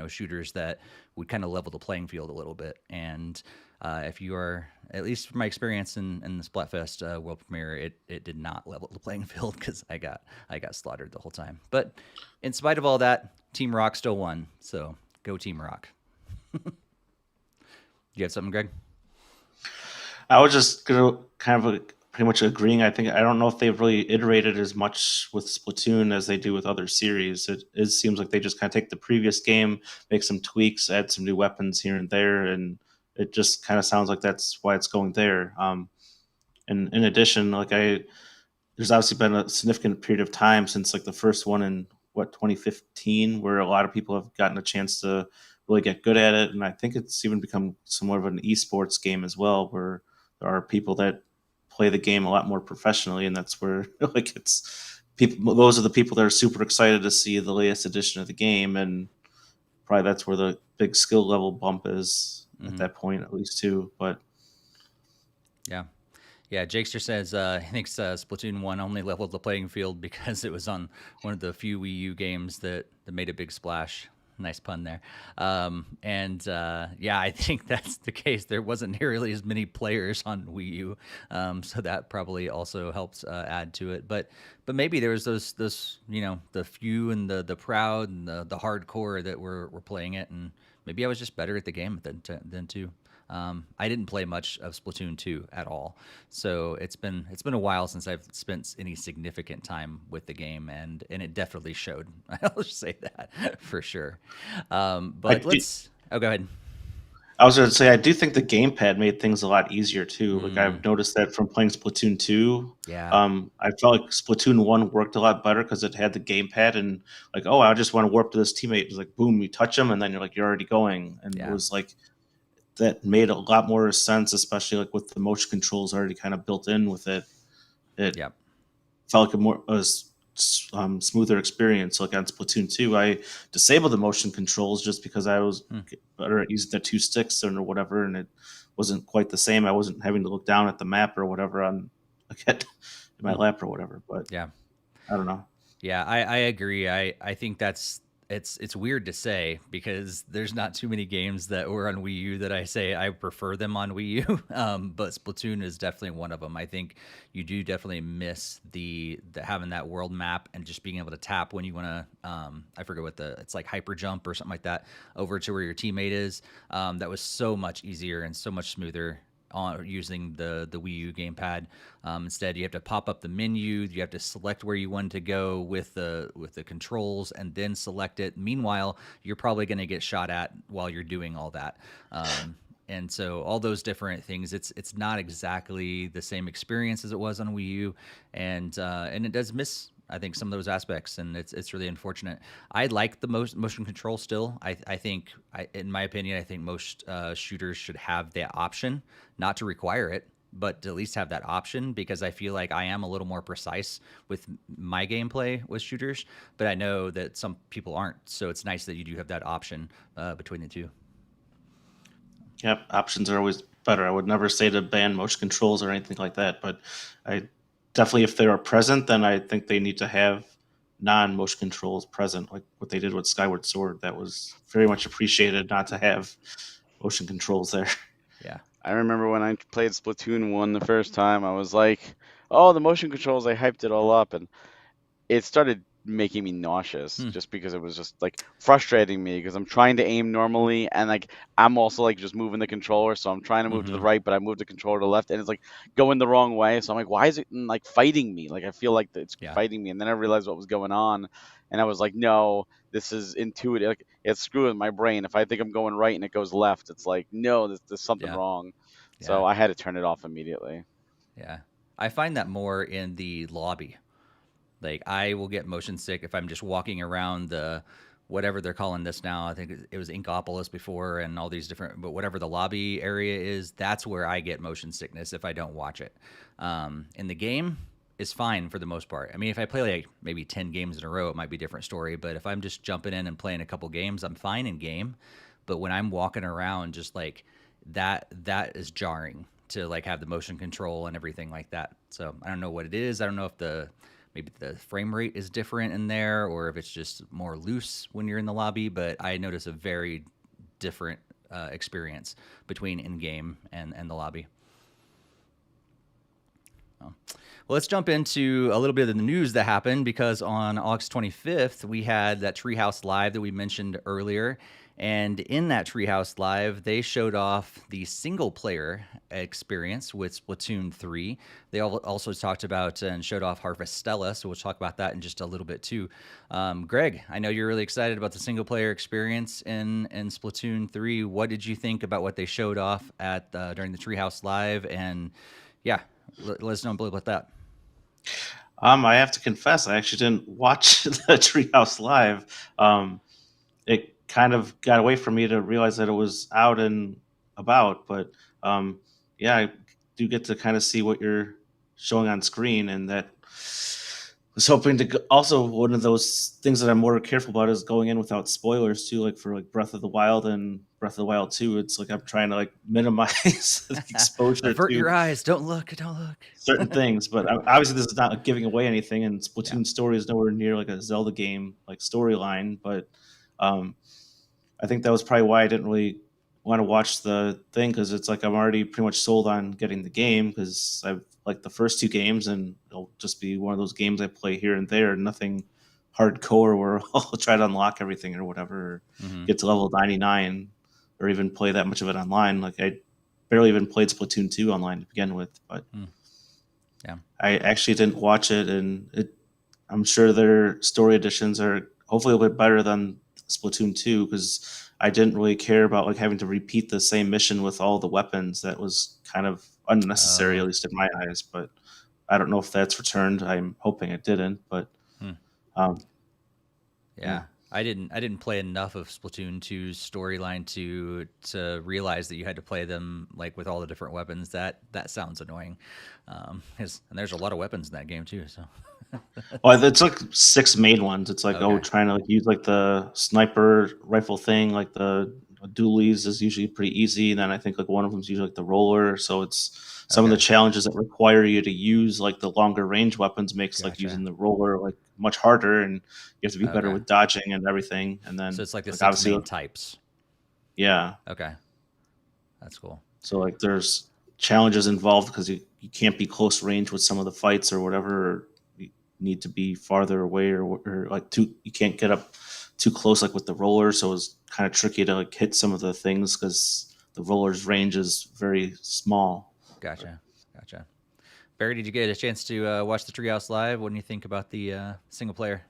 shooters that would kind of level the playing field a little bit. And if you are, at least from my experience in the Splatfest World Premier, it did not level the playing field because I got slaughtered the whole time. But in spite of all that, Team Rock still won. So go Team Rock. You have something, Greg? I was just gonna kind of pretty much agreeing. I don't know if they've really iterated as much with Splatoon as they do with other series. It seems like they just kind of take the previous game, make some tweaks, add some new weapons here and there, and it just kind of sounds like that's why it's going there. And in addition, there's obviously been a significant period of time since like the first one in 2015, where a lot of people have gotten a chance to really get good at it, and I think it's even become somewhat of an esports game as well, where there are people that play the game a lot more professionally, and that's where like it's people. Those are the people that are super excited to see the latest edition of the game, and probably that's where the big skill level bump is at that point, at least too. But yeah. Yeah, Jakester says he thinks Splatoon 1 only leveled the playing field because it was on one of the few Wii U games that made a big splash. Nice pun there. Yeah, I think that's the case. There wasn't nearly as many players on Wii U, so that probably also helps add to it. But maybe there was those the few and the proud and the hardcore that were playing it, and maybe I was just better at the game than too. I didn't play much of Splatoon 2 at all, so it's been a while since I've spent any significant time with the game, and it definitely showed. I'll just say that for sure. But let's. Oh, go ahead. I was going to say, I do think the gamepad made things a lot easier too. Like I've noticed that from playing Splatoon 2. Yeah. I felt like Splatoon 1 worked a lot better because it had the gamepad, and like, oh, I just want to warp to this teammate. It's like, boom, you touch them, and then you're already going. And it was like, that made a lot more sense, especially like with the motion controls already kind of built in with it. It felt like a smoother experience. Like on Splatoon 2, I disabled the motion controls just because I was better at using the two sticks or whatever, and it wasn't quite the same. I wasn't having to look down at the map or whatever on in my lap or whatever. But I don't know. Yeah, I agree. I think it's weird to say because there's not too many games that were on Wii U that I say I prefer them on Wii U. But Splatoon is definitely one of them. I think you do definitely miss the having that world map and just being able to tap when you want to. I forget what it's like, hyper jump or something like that over to where your teammate is. That was so much easier and so much smoother on using the Wii U gamepad. Instead, you have to pop up the menu. You have to select where you want to go with the controls, and then select it. Meanwhile, you're probably going to get shot at while you're doing all that. And so all those different things, it's not exactly the same experience as it was on Wii U, and it does miss, I think, some of those aspects, and it's really unfortunate. I like the motion control still. I think, in my opinion, I think most shooters should have that option, not to require it, but to at least have that option, because I feel like I am a little more precise with my gameplay with shooters, but I know that some people aren't, so it's nice that you do have that option between the two. Yep, options are always better. I would never say to ban motion controls or anything like that, but I definitely, if they are present, then I think they need to have non-motion controls present, like what they did with Skyward Sword. That was very much appreciated, not to have motion controls there. Yeah. I remember when I played Splatoon 1 the first time, I was like, oh, the motion controls, I hyped it all up, and it started making me nauseous just because it was just like frustrating me because I'm trying to aim normally, and like I'm also like just moving the controller, so I'm trying to move to the right, but I moved the controller to the left, and it's like going the wrong way. So I'm like, why is it like fighting me? Like I feel like it's fighting me, and then I realized what was going on, and I was like, no, this is intuitive. Like it's screwing my brain. If I think I'm going right and it goes left, it's like, no, there's something wrong. So I had to turn it off immediately. Yeah, I find that more in the lobby. Like I will get motion sick if I'm just walking around the whatever they're calling this now. I think it was Inkopolis before, and all these different, but whatever the lobby area is, that's where I get motion sickness if I don't watch it. In the game is fine for the most part. I mean, if I play like maybe 10 games in a row, it might be a different story. But if I'm just jumping in and playing a couple games, I'm fine in game. But when I'm walking around, just like that is jarring to like have the motion control and everything like that. So I don't know what it is. I don't know if maybe the frame rate is different in there, or if it's just more loose when you're in the lobby. But I notice a very different experience between in-game and the lobby. Well, let's jump into a little bit of the news that happened, because on August 25th, we had that Treehouse Live that we mentioned earlier. And in that Treehouse Live, they showed off the single-player experience with Splatoon 3. They also talked about and showed off Harvestella, so we'll talk about that in just a little bit too. Greg, I know you're really excited about the single-player experience in Splatoon 3. What did you think about what they showed off at during the Treehouse Live? And yeah, let us know about that. I have to confess, I actually didn't watch the Treehouse Live. It kind of got away from me to realize that it was out and about, but yeah, I do get to kind of see what you're showing on screen, and that was hoping to also, one of those things that I'm more careful about is going in without spoilers too, like for like Breath of the Wild and Breath of the Wild 2. It's like I'm trying to like minimize the exposure Avert to your eyes, don't look. certain things, but obviously this is not like giving away anything, and Splatoon story is nowhere near like a Zelda game like storyline, but I think that was probably why I didn't really want to watch the thing, because it's like I'm already pretty much sold on getting the game, because I've like the first two games, and it'll just be one of those games I play here and there, nothing hardcore where I'll try to unlock everything or whatever, or get to level 99, or even play that much of it online. Like I barely even played Splatoon 2 online to begin with, but yeah, I actually didn't watch it, and I'm sure their story editions are hopefully a bit better than Splatoon 2, because I didn't really care about like having to repeat the same mission with all the weapons. That was kind of unnecessary, at least in my eyes. But I don't know if that's returned. I'm hoping it didn't. But yeah. I didn't play enough of Splatoon 2's storyline to realize that you had to play them like with all the different weapons. That sounds annoying. And there's a lot of weapons in that game too. So well, it's like 6 main ones. It's like trying to like use like the sniper rifle thing, like the dualies is usually pretty easy. And then I think like one of them is usually like the roller. So it's some of the challenges that require you to use like the longer range weapons makes like using the roller like much harder, and you have to be better with dodging and everything. And then so it's like the six main types. Yeah. Okay. That's cool. So like there's challenges involved because you can't be close range with some of the fights or whatever. Or you need to be farther away, or like you can't get up too close like with the roller. So it's kind of tricky to like hit some of the things because the roller's range is very small. Gotcha. Barry, did you get a chance to watch the Treehouse Live? What do you think about the single player?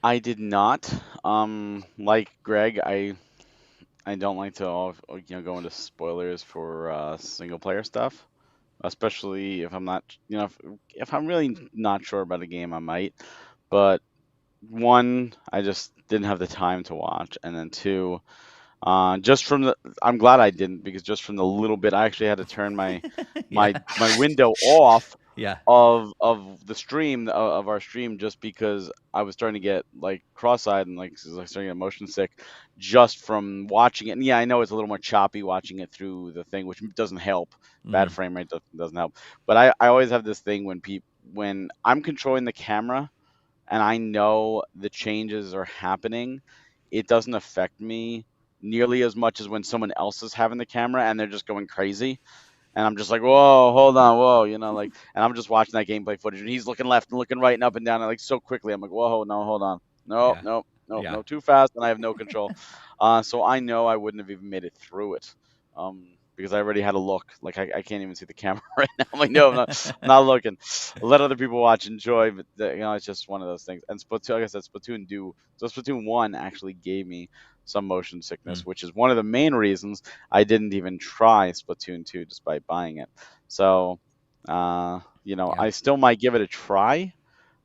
I did not. Like Greg, I don't like to go into spoilers for single player stuff, especially if I'm not if I'm really not sure about a game, I might. But one, I just didn't have the time to watch, and then two, just from I'm glad I didn't, because just from the little bit, I actually had to turn my my window off of the stream of our stream, just because I was starting to get like cross-eyed and like starting to get motion sick just from watching it. And yeah, I know it's a little more choppy watching it through the thing, which doesn't help. Bad frame rate doesn't help. But I always have this thing when I'm controlling the camera and I know the changes are happening, it doesn't affect me nearly as much as when someone else is having the camera and they're just going crazy. And I'm just like, whoa, hold on, whoa, like, and I'm just watching that gameplay footage, and he's looking left and looking right and up and down, and like so quickly, I'm like, whoa, no, hold on, no, too fast, and I have no control. So I know I wouldn't have even made it through it, because I already had a look. Like I can't even see the camera right now. I'm like, no, I'm not looking. Let other people watch, enjoy, but it's just one of those things. And Splatoon, like I said, Splatoon 1 actually gave me some motion sickness, which is one of the main reasons I didn't even try Splatoon 2 despite buying it. So, I still might give it a try,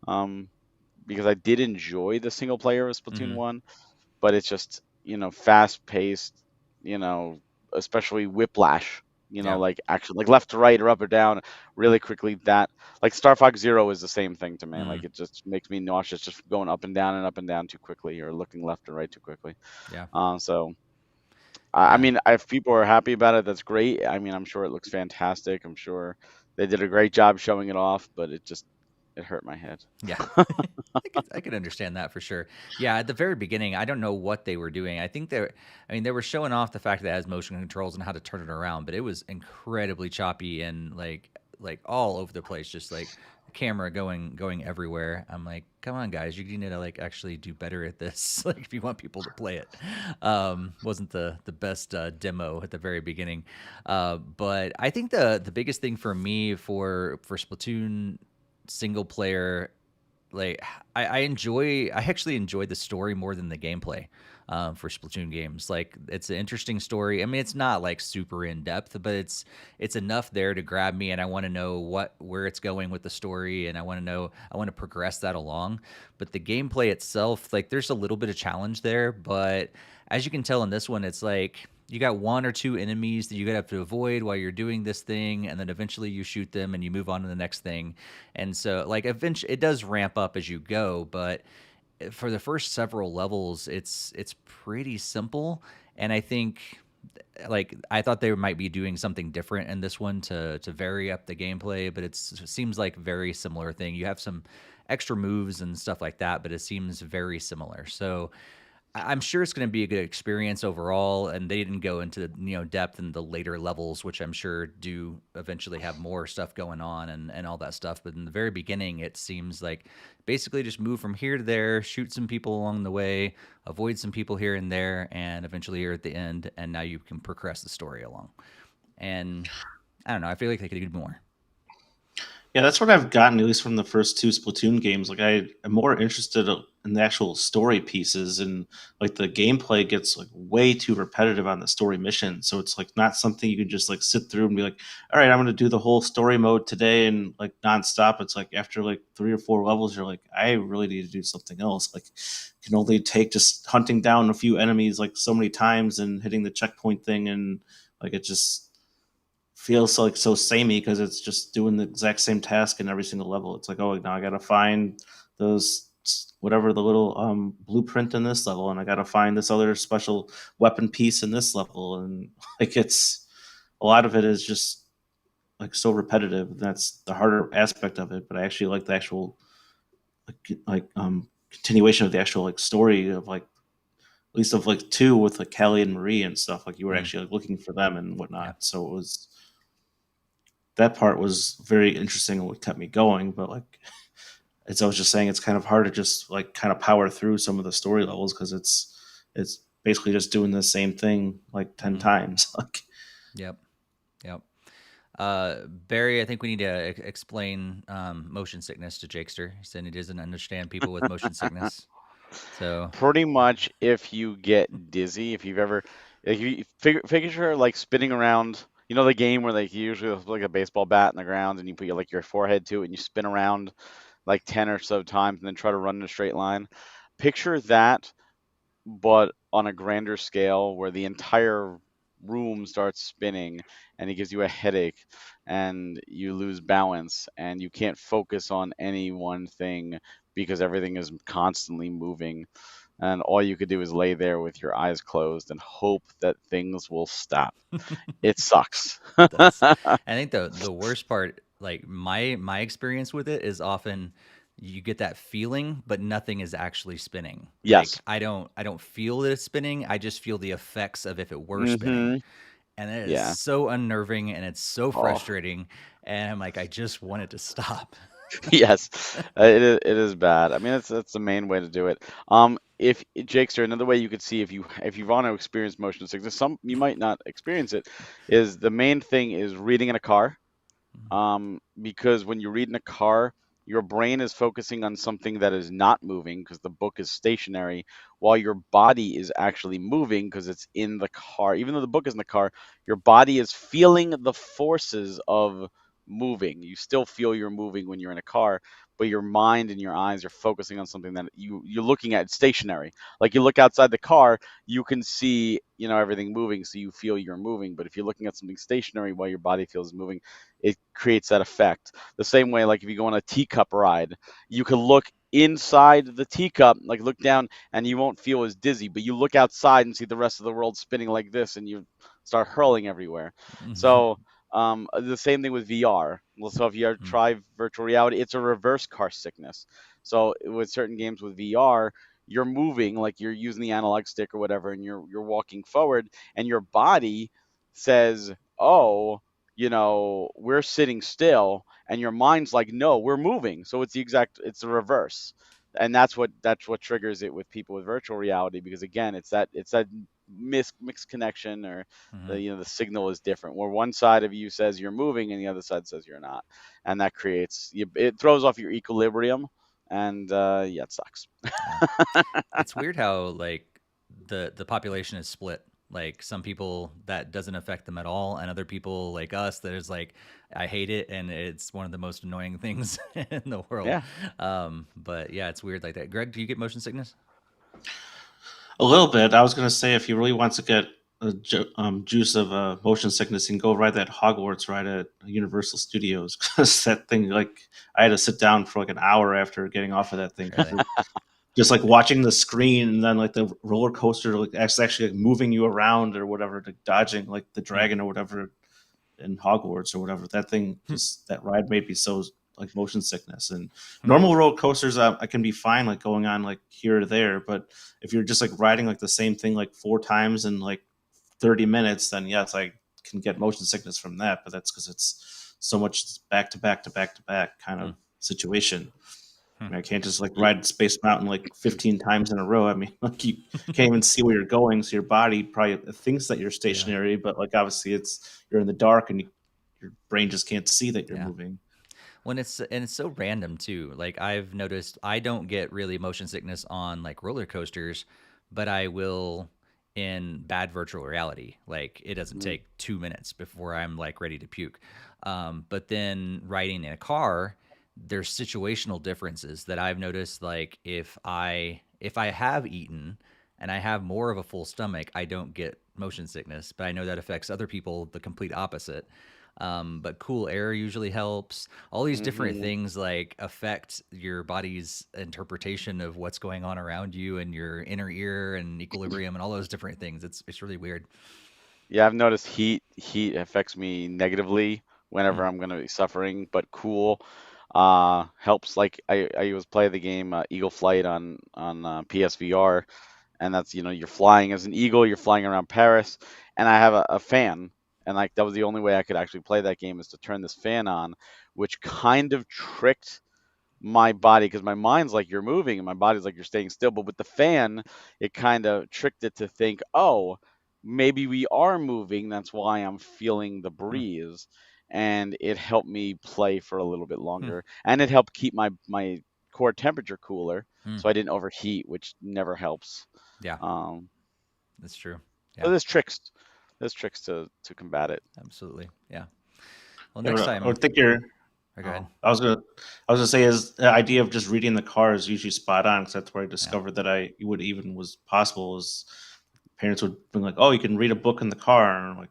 because I did enjoy the single player of Splatoon 1. but it's just, fast paced, you know, especially whiplash, Yeah. like action, like left to right or up or down really quickly. That, like Star Fox Zero is the same thing to me. Mm, Like it just makes me nauseous just going up and down and up and down too quickly, or looking left and right too quickly. yeah. So I Yeah. mean, if people are happy about it, that's great. I mean, I'm sure it looks fantastic. I'm sure they did a great job showing it off, but it hurt my head. Yeah. I could understand that for sure. Yeah, at the very beginning, I don't know what they were doing. I mean, they were showing off the fact that it has motion controls and how to turn it around, but it was incredibly choppy and like all over the place, just like the camera going everywhere. I'm like, come on, guys, you need to like actually do better at this, like if you want people to play it. Wasn't the best demo at the very beginning, but I think the biggest thing for me for Splatoon single player, like I actually enjoy the story more than the gameplay for Splatoon games. Like it's an interesting story. I mean, it's not like super in depth, but it's enough there to grab me, and I want to know where it's going with the story, and I want to progress that along. But the gameplay itself, like there's a little bit of challenge there, but as you can tell in this one, it's like you got one or two enemies that you gotta have to avoid while you're doing this thing, and then eventually you shoot them and you move on to the next thing. And so, like, eventually it does ramp up as you go, but for the first several levels, it's pretty simple. And I think, like, I thought they might be doing something different in this one to vary up the gameplay, but it seems like very similar thing. You have some extra moves and stuff like that, but it seems very similar. So I'm sure it's going to be a good experience overall, and they didn't go into depth in the later levels, which I'm sure do eventually have more stuff going on and all that stuff. But in the very beginning, it seems like basically just move from here to there, shoot some people along the way, avoid some people here and there, and eventually you're at the end, and now you can progress the story along. And I don't know, I feel like they could do more. Yeah, that's what I've gotten, at least from the first two Splatoon games. Like, I am more interested in the actual story pieces, and like the gameplay gets like way too repetitive on the story mission. So it's like not something you can just like sit through and be like, all right, I'm going to do the whole story mode today and like nonstop. It's like after like 3 or 4 levels, you're like, I really need to do something else. Like, can only take just hunting down a few enemies like so many times and hitting the checkpoint thing, and like it just feels like so samey because it's just doing the exact same task in every single level. It's like, oh, now I gotta find those whatever the little blueprint in this level, and I gotta find this other special weapon piece in this level, and like it's a lot of it is just like so repetitive. That's the harder aspect of it. But I actually like the actual continuation of the actual like story of like at least of like two with like Callie and Marie and stuff. Like you were Mm, actually like looking for them and yeah. whatnot. So it was that part was very interesting and what kept me going. But like as I was just saying, it's kind of hard to just like kind of power through some of the story levels because it's basically just doing the same thing like 10 Mm, times. Like yep. Yep. Barry, I think we need to explain motion sickness to Jakester. He said he doesn't understand people with motion sickness. So, Pretty much, if you get dizzy, if you've ever, if you figure like spinning around, the game where like you usually have like a baseball bat in the ground and you put your forehead to it and you spin around like 10 or so times and then try to run in a straight line. Picture that, but on a grander scale where the entire room starts spinning and it gives you a headache and you lose balance and you can't focus on any one thing because everything is constantly moving, and all you could do is lay there with your eyes closed and hope that things will stop. It sucks. it does. I think the worst part, like my experience with it, is often you get that feeling, but nothing is actually spinning. Like Yes. I don't feel that it's spinning. I just feel the effects of if it were spinning, Mm-hmm. and it is Yeah. so unnerving and it's so Oh. frustrating. And I'm like, I just want it to stop. Yes, it is bad. I mean, that's the main way to do it. If Jakester, another way you could see if you want to experience motion sickness, some you might not experience it, is the main thing is reading in a car. Because when you read in a car, your brain is focusing on something that is not moving because the book is stationary, while your body is actually moving because it's in the car. Even though the book is in the car, your body is feeling the forces of moving. You still feel you're moving when you're in a car, but your mind and your eyes are focusing on something that you're looking at stationary. Like you look outside the car, you can see, everything moving, so you feel you're moving. But if you're looking at something stationary while your body feels moving, it creates that effect. The same way, like if you go on a teacup ride, you can look inside the teacup, like look down, and you won't feel as dizzy. But you look outside and see the rest of the world spinning like this, and you start hurling everywhere. So the same thing with VR. Well, so if you try virtual reality, it's a reverse car sickness. So with certain games with VR, you're moving, like you're using the analog stick or whatever, and you're walking forward, and your body says, "Oh, we're sitting still," and your mind's like, "No, we're moving." So it's the reverse, and that's what triggers it with people with virtual reality, because again, it's that mixed connection, or the signal is different, where one side of you says you're moving and the other side says you're not, and that it throws off your equilibrium, and yeah, it sucks. It's weird how like the population is split. Like some people that doesn't affect them at all, and other people like us that is like, I hate it, and it's one of the most annoying things in the world. Yeah. But yeah, it's weird like that. Greg, do you get motion sickness? A little bit. I was going to say, if he really wants to get a juice of motion sickness, he can go ride that Hogwarts ride at Universal Studios, because that thing, like, I had to sit down for like an hour after getting off of that thing. Really? Just like watching the screen, and then like the roller coaster, like actually like moving you around or whatever, like dodging like the dragon or whatever in Hogwarts or whatever. That thing, just that ride made me so like motion sickness. And normal roller coasters, I can be fine like going on like here or there, but if you're just like riding like the same thing like 4 times in like 30 minutes, then yes, I can get motion sickness from that. But that's because it's so much back to back to back to back kind of situation. I mean, I can't just like ride Space Mountain like 15 times in a row. I mean, like you can't even see where you're going, so your body probably thinks that you're stationary, but like obviously you're in the dark, and your brain just can't see that you're moving. And it's so random too. Like I've noticed, I don't get really motion sickness on like roller coasters, but I will in bad virtual reality. Like it doesn't take 2 minutes before I'm like ready to puke. But then riding in a car, there's situational differences that I've noticed. Like if I have eaten and I have more of a full stomach, I don't get motion sickness, but I know that affects other people the complete opposite. But cool air usually helps. All these different things like affect your body's interpretation of what's going on around you and your inner ear and equilibrium and all those different things. It's really weird. Yeah, I've noticed heat affects me negatively whenever I'm going to be suffering, but cool helps. Like I was playing the game Eagle Flight on PSVR, and that's, you're flying as an eagle, you're flying around Paris, and I have a fan, and like that was the only way I could actually play that game, is to turn this fan on, which kind of tricked my body, because my mind's like you're moving and my body's like you're staying still, but with the fan it kind of tricked it to think, oh, maybe we are moving, that's why I'm feeling the breeze. And it helped me play for a little bit longer, and it helped keep my core temperature cooler, so I didn't overheat, which never helps. Yeah, um that's true. so Yeah, there's tricks to combat it. absolutely. Yeah. Well, Yeah, next but I time. would think you're. Oh, go ahead. I was gonna say, is the idea of just reading the car is usually spot on, because that's where I discovered that I would even was possible. Is parents would be like, "Oh, you can read a book in the car," and I'm like,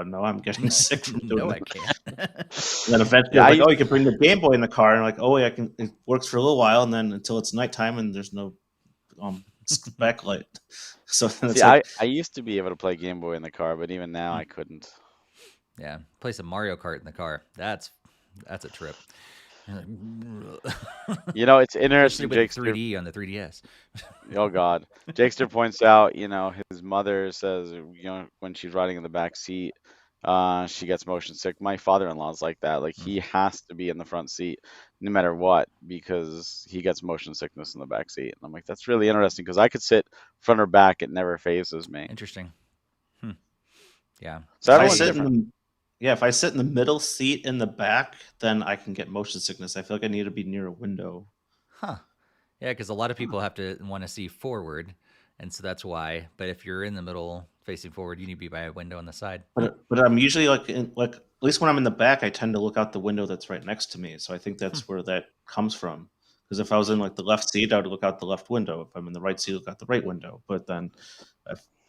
"No, I'm getting sick from doing No, that." I can't. And then eventually, Yeah, I I was like, "Oh, used you can bring the Game Boy in the car," and like, "Oh, yeah, I can." It works for a little while, and then until it's nighttime and there's no backlight. So then it's see like, I used to be able to play Game Boy in the car, but even now I couldn't. Yeah, play some Mario Kart in the car. That's a trip. It's Especially interesting, with the Jakester. 3D on the 3DS. Oh God, Jakester points out, his mother says, when she's riding in the back seat, she gets motion sick. My father-in-law's like that. Like he has to be in the front seat no matter what, because he gets motion sickness in the back seat. And I'm like, that's really interesting, because I could sit front or back, it never phases me. Interesting. Yeah. So if I everyone's sit different. if I sit in the middle seat in the back, then I can get motion sickness. I feel like I need to be near a window. Huh. Yeah, because a lot of people have to want to see forward, and so that's why. But if you're in the middle, facing forward. You need to be by a window on the side. But I'm usually like at least when I'm in the back, I tend to look out the window that's right next to me. So I think that's where that comes from. Because if I was in like the left seat, I would look out the left window. If I'm in the right seat, look out the right window. But then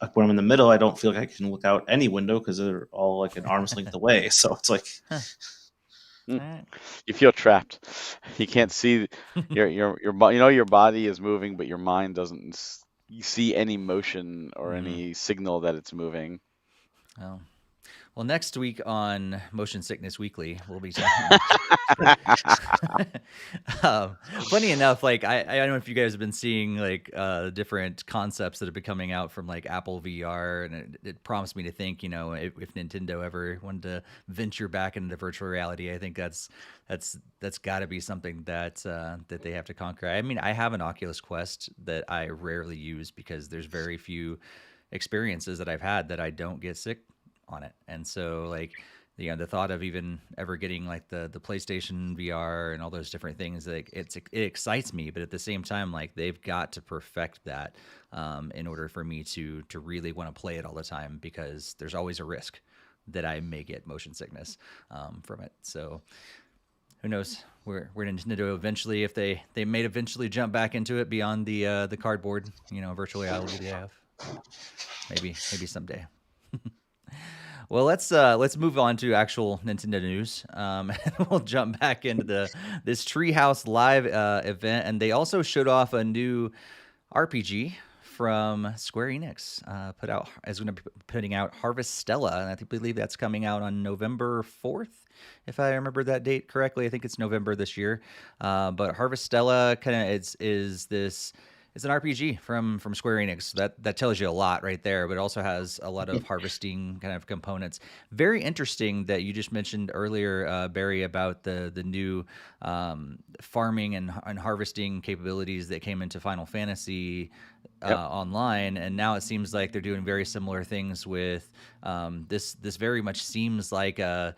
like when I'm in the middle, I don't feel like I can look out any window because they're all like an arm's length away. So it's like All right. You feel trapped. You can't see your your body is moving, but your mind doesn't see any motion or any signal that it's moving. Oh. Well, next week on Motion Sickness Weekly, we'll be talking. Funny enough, like I don't know if you guys have been seeing like different concepts that have been coming out from like Apple VR, and it prompts me to think, if Nintendo ever wanted to venture back into virtual reality, I think that's got to be something that they have to conquer. I mean, I have an Oculus Quest that I rarely use because there's very few experiences that I've had that I don't get sick on it. And so like the thought of even ever getting like the PlayStation VR and all those different things, like it excites me, but at the same time, like they've got to perfect that in order for me to really want to play it all the time, because there's always a risk that I may get motion sickness from it. So who knows where Nintendo eventually, if they may eventually jump back into it beyond the cardboard virtual reality they have. Maybe someday. Well, let's move on to actual Nintendo news. And we'll jump back into this Treehouse live event, and they also showed off a new RPG from Square Enix. Is going to be putting out Harvestella, and I believe that's coming out on November 4th, if I remember that date correctly. I think it's November this year. But Harvestella is this. It's an RPG from Square Enix. That tells you a lot right there, but it also has a lot of harvesting kind of components. Very interesting that you just mentioned earlier, Barry, about the new farming and harvesting capabilities that came into Final Fantasy online, and now it seems like they're doing very similar things with this. This very much seems like a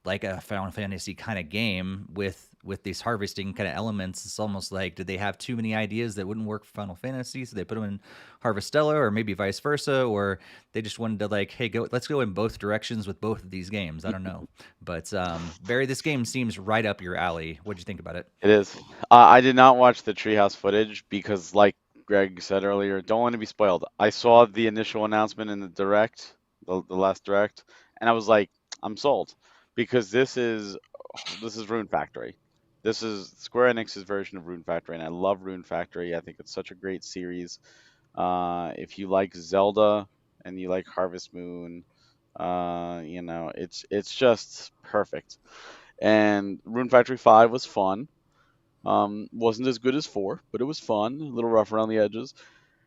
Final Fantasy kind of game with these harvesting kind of elements. It's almost like, did they have too many ideas that wouldn't work for Final Fantasy, so they put them in Harvestella, or maybe vice versa, or they just wanted to like, hey, let's go in both directions with both of these games. I don't know. But Barry, this game seems right up your alley. What do you think about it? It is. I did not watch the Treehouse footage because, like Greg said earlier, don't want to be spoiled. I saw the initial announcement in the direct, the last direct, and I was like, I'm sold, because this is Rune Factory. This is Square Enix's version of Rune Factory, and I love Rune Factory. I think it's such a great series. If you like Zelda and you like Harvest Moon, it's just perfect. And Rune Factory 5 was fun. Wasn't as good as 4, but it was fun. A little rough around the edges.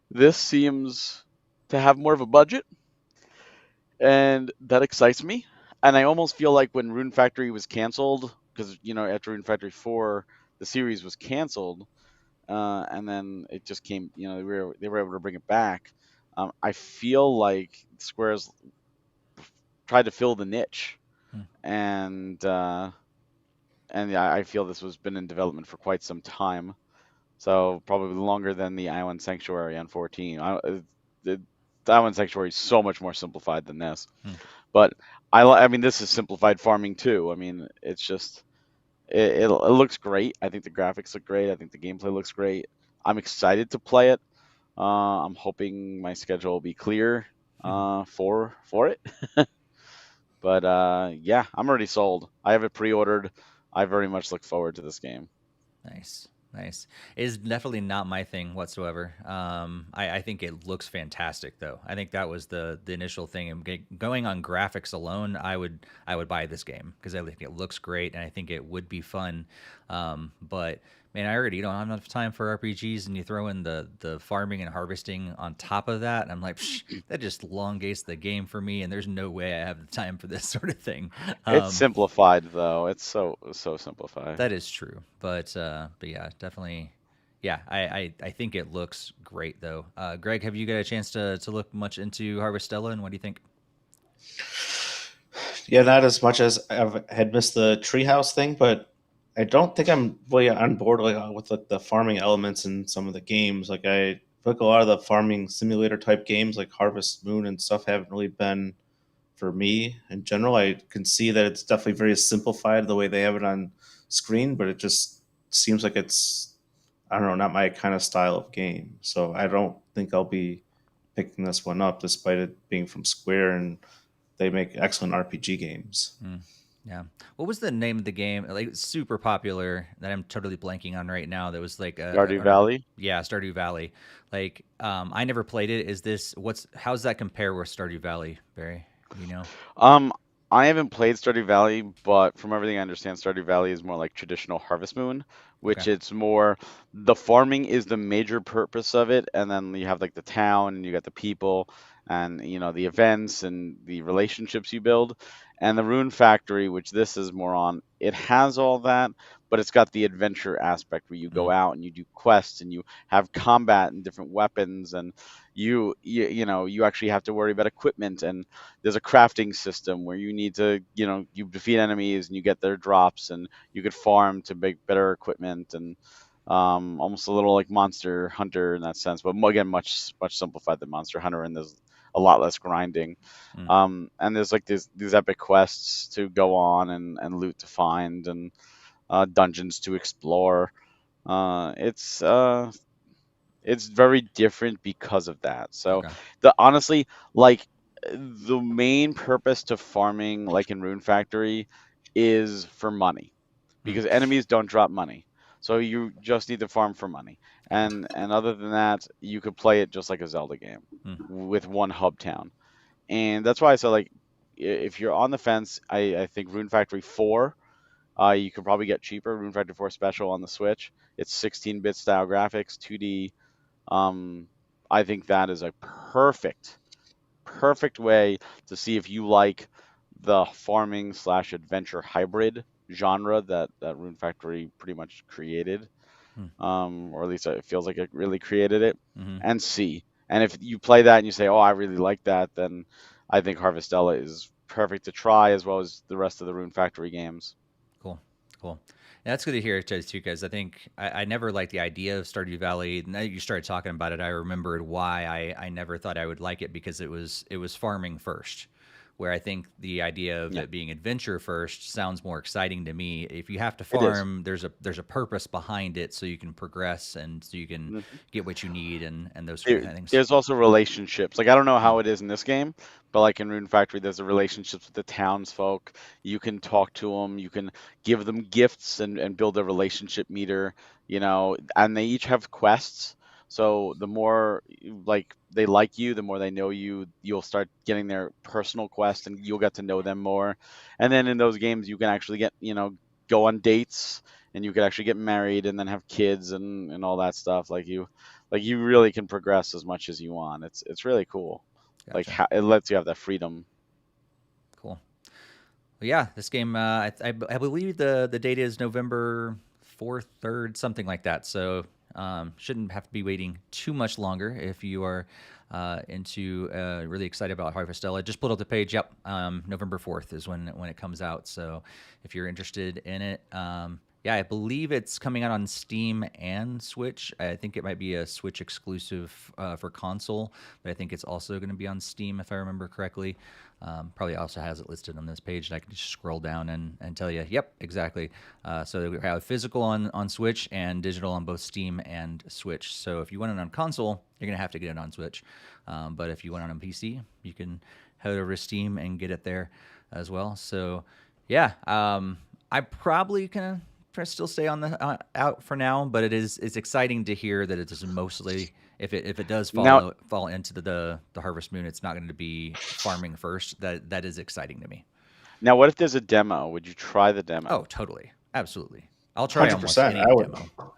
This seems to have more of a budget, and that excites me. And I almost feel like when Rune Factory was canceled, because after Rune Factory 4, the series was canceled, and then it just came. They were able to bring it back. I feel like Square's tried to fill the niche, and yeah, I feel this has been in development for quite some time, so probably longer than the Island Sanctuary on 14. The Island Sanctuary is so much more simplified than this, but I mean, this is simplified farming too. I mean, it's just it looks great. I think the graphics look great. I think the gameplay looks great. I'm excited to play it. I'm hoping my schedule will be clear for it. But yeah, I'm already sold. I have it pre-ordered. I very much look forward to this game. Nice. It is definitely not my thing whatsoever. I think it looks fantastic, though. I think that was the initial thing. And going on graphics alone, I would buy this game because I think it looks great and I think it would be fun. But man, I already don't have enough time for RPGs, and you throw in the farming and harvesting on top of that, and I'm like, that just elongates the game for me, and there's no way I have the time for this sort of thing. It's simplified though. It's so simplified. That is true, but yeah, definitely. Yeah, I think it looks great though. Greg, have you got a chance to look much into Harvestella, and what do you think? Yeah, not as much as I had missed the Treehouse thing, but I don't think I'm really on board with the farming elements in some of the games. Like I feel like a lot of the farming simulator type games like Harvest Moon and stuff haven't really been for me in general. I can see that it's definitely very simplified the way they have it on screen, but it just seems like it's, I don't know, not my kind of style of game. So I don't think I'll be picking this one up despite it being from Square and they make excellent RPG games. Yeah. What was the name of the game? Like it's super popular that I'm totally blanking on right now. That was like Stardew Valley. yeah, Stardew Valley. Like I never played it. Is this how's that compare with Stardew Valley, Barry? You know? Um, I haven't played Stardew Valley, but from everything I understand, Stardew Valley is more like traditional Harvest Moon, Okay. which it's more the farming is the major purpose of it, and then you have like the town and you got the people and the events and the relationships you build. And the Rune Factory, which this is more on, it has all that, but it's got the adventure aspect where you go Mm. out and you do quests and you have combat and different weapons and you actually have to worry about equipment and there's a crafting system where you need to, you defeat enemies and you get their drops and you could farm to make better equipment and almost a little like Monster Hunter in that sense, but again, much simplified than Monster Hunter, and there's a lot less grinding. Mm. And there's like these epic quests to go on and loot to find and dungeons to explore. It's very different because of that. So Okay. honestly, like the main purpose to farming, like in Rune Factory, is for money Mm. because enemies don't drop money. So you just need to farm for money. And other than that, you could play it just like a Zelda game Mm. with one hub town. And that's why I said like if you're on the fence, I think Rune Factory 4 you could probably get cheaper. Rune Factory 4 Special on the Switch. It's 16-bit style graphics, 2D. I think that is a perfect way to see if you like the farming slash adventure hybrid genre that Rune Factory pretty much created, Mm. or at least it feels like it really created it, Mm-hmm. and see. And if you play that and you say, "Oh, I really like that," then I think Harvestella is perfect to try, as well as the rest of the Rune Factory games. Cool. Cool. Yeah, that's good to hear too, because I think I never liked the idea of Stardew Valley. Now that you started talking about it, I remembered why I never thought I would like it because it was farming first. Where I think the idea of Yeah, it being adventure first sounds more exciting to me. If you have to it is. farm, there's a purpose behind it, so you can progress and so you can Mhm. get what you need and those sort of things. There's also relationships. Like I don't know Mm. how it is in this game, but like in Rune Factory, there's the relationships with the townsfolk. You can talk to them. You can give them gifts and build a relationship meter. And they each have quests. So the more like they like you, the more they know you, you'll start getting their personal quest, and you'll get to know them more. And then in those games, you can actually go on dates, and you can actually get married, and then have kids and all that stuff. Like you really can progress as much as you want. It's really cool. Like Gotcha. it lets you have that freedom. Cool. Well, yeah, this game, I believe the date is November 4th, 3rd, something like that. So shouldn't have to be waiting too much longer if you are really excited about Harvestella. Just pulled up the page. Yep, November 4th is when it comes out. So if you're interested in it, yeah, I believe it's coming out on Steam and Switch. I think it might be a Switch exclusive for console, but I think it's also going to be on Steam if I remember correctly. Probably also has it listed on this page, and I can just scroll down and tell you, yep, exactly. So we have physical on Switch and digital on both Steam and Switch. So if you want it on console, you're going to have to get it on Switch. But if you want it on PC, you can head over to Steam and get it there as well. So yeah, I probably can still stay on the out for now, but it's exciting to hear that it is mostly if it does Now, fall into the Harvest Moon, it's not going to be farming first. That is exciting to me. now, what if there's a demo? Would you try the Oh, demo? totally, absolutely. I'll try almost 100%. any I would. demo.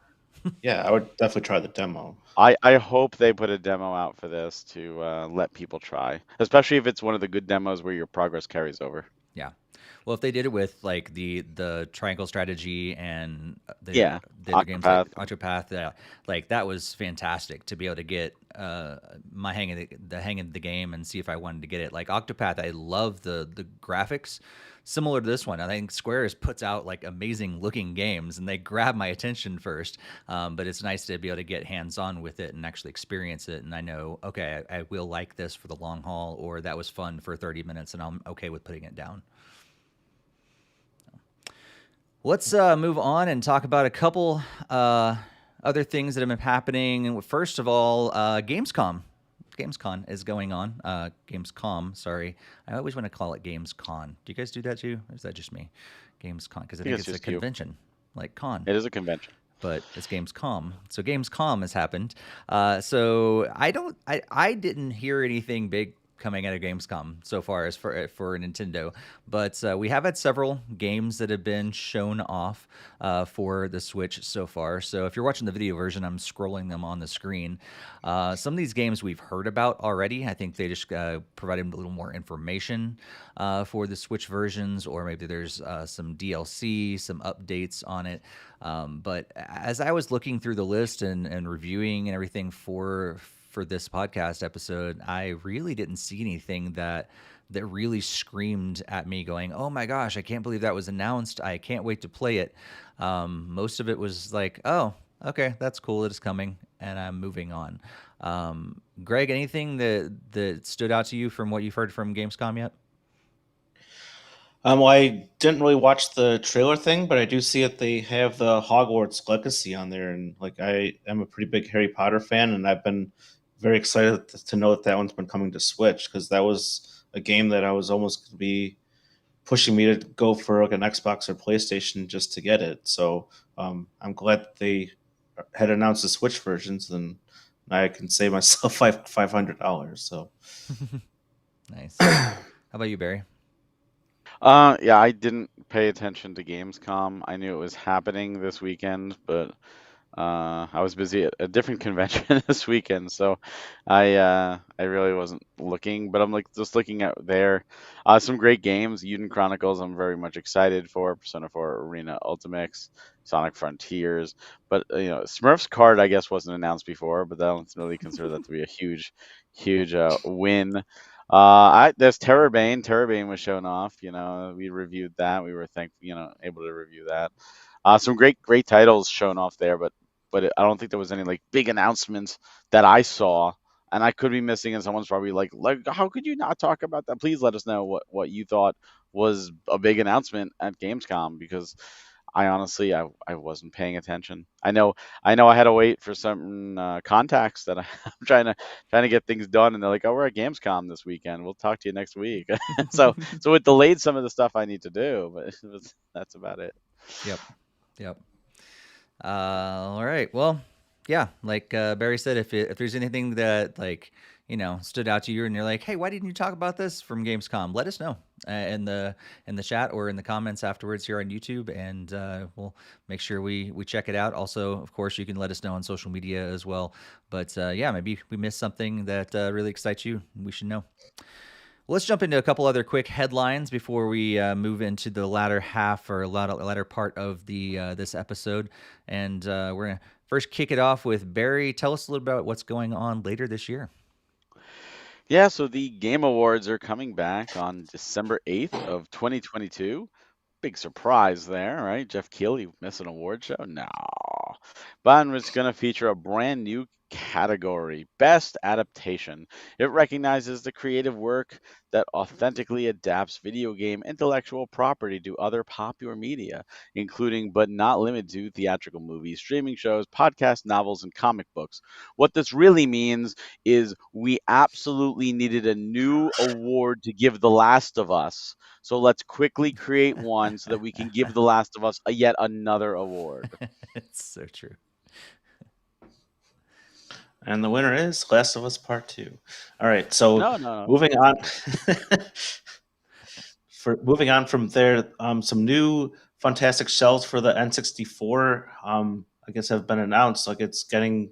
Yeah, I would definitely try the demo. I hope they put a demo out for this to let people try, especially if it's one of the good demos where your progress carries over. Yeah. Well, if they did it with like the triangle strategy and Yeah, the other games like Octopath. Octopath, like that was fantastic to be able to get my hang of the game and see if I wanted to get it. Like Octopath, I love the graphics. Similar to this one, I think Squares puts out like amazing looking games, and they grab my attention first. But it's nice to be able to get hands on with it and actually experience it. And I know, okay, I will like this for the long haul, or that was fun for 30 minutes, and I'm okay with putting it down. Let's move on and talk about a couple other things that have been happening. First of all, Gamescom. Gamescom is going on. Gamescom, sorry. I always want to call it Gamescon. Do you guys do that too? Or is that just me? Gamescom, because I think it's a just you. convention, like con. It is a convention. But it's Gamescom. So Gamescom has happened. So I didn't hear anything big coming out of Gamescom so far as for Nintendo, but we have had several games that have been shown off for the Switch so far. So if you're watching the video version, I'm scrolling them on the screen. Some of these games we've heard about already. I think they just provided a little more information for the Switch versions, or maybe there's some DLC, some updates on it. But as I was looking through the list and reviewing and everything for this podcast episode, I really didn't see anything that really screamed at me going, oh my gosh, I can't believe that was announced. I can't wait to play it. Most of it was like, oh, okay, that's cool. It is coming, and I'm moving on. Greg, anything that stood out to you from what you've heard from Gamescom yet? Well, I didn't really watch the trailer thing, but I do see that they have the Hogwarts Legacy on there, and like I am a pretty big Harry Potter fan, and I've been very excited to know that that one's been coming to Switch, because that was a game that I was almost going to be pushing me to go for like an Xbox or PlayStation just to get it. So I'm glad that they had announced the Switch versions, and I can save myself $500. So Nice. How about you, Barry? Yeah, I didn't pay attention to Gamescom. I knew it was happening this weekend, but I was busy at a different convention this weekend, so I really wasn't looking. But I'm like just looking at there, some great games. Eden Chronicles, I'm very much excited for. Persona 4 Arena Ultimates, Sonic Frontiers. But Smurfs Card, I guess, wasn't announced before, but I don't really consider that to be a huge win. There's Terrorbane. Terrorbane was shown off. We reviewed that. We were able to review that. Some great titles shown off there, but I don't think there was any like big announcements that I saw, and I could be missing. And someone's probably like, how could you not talk about that? Please let us know what you thought was a big announcement at Gamescom, because I honestly I wasn't paying attention. I know I had to wait for some contacts that I'm trying to get things done, and they're like, oh, we're at Gamescom this weekend. We'll talk to you next week. so it delayed some of the stuff I need to do, but that's about it. Yep. All right. Well, yeah, like Barry said, if there's anything that stood out to you and you're like, hey, why didn't you talk about this from Gamescom? Let us know in the chat or in the comments afterwards here on YouTube, and we'll make sure we check it out. Also, of course, you can let us know on social media as well. But yeah, maybe we missed something that really excites you. We should know. Let's jump into a couple other quick headlines before we move into the latter half or latter part of the this episode. And we're going to first kick it off with Barry. Tell us a little about what's going on later this year. Yeah, so the Game Awards are coming back on December 8th of 2022. Big surprise there, right? Jeff Keighley miss an award show? No. But it's going to feature a brand new category, Best Adaptation. It recognizes the creative work that authentically adapts video game intellectual property to other popular media, including but not limited to theatrical movies, streaming shows, podcasts, novels, and comic books. What this really means is we absolutely needed a new award to give The Last of Us. So let's quickly create one so that we can give The Last of Us yet another award. It's so true. And the winner is Last of Us Part 2. All right, so No. moving on. Moving on from there, some new fantastic shells for the N64, I guess, have been announced. Like it's getting,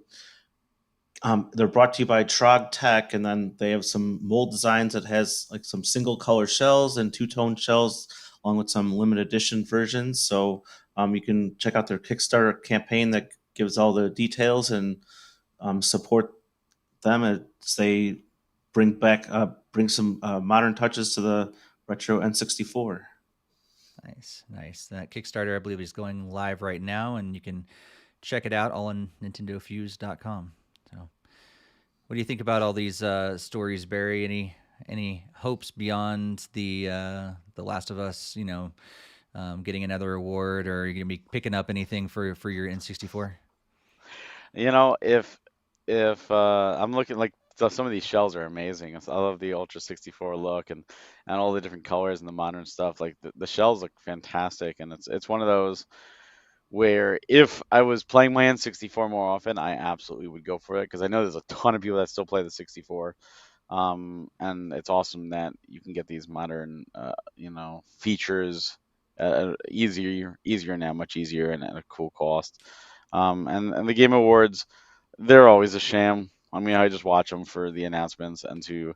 they're brought to you by Trog Tech, and then they have some mold designs that has like some single color shells and two-tone shells along with some limited edition versions. So you can check out their Kickstarter campaign that gives all the details, and support them as they bring some modern touches to the retro N64. Nice. That Kickstarter, I believe, is going live right now, and you can check it out all on NintendoFuse.com. So, what do you think about all these stories, Barry? Any hopes beyond the Last of Us? Getting another award, or are you gonna be picking up anything for your N64? If I'm looking like some of these shells are amazing. I love the Ultra 64 look and all the different colors and the modern stuff. Like the shells look fantastic, and it's one of those where if I was playing my N64 more often, I absolutely would go for it because I know there's a ton of people that still play the 64. And it's awesome that you can get these modern, features easier now, much easier and at a cool cost. And the Game Awards, they're always a sham. I mean, I just watch them for the announcements and to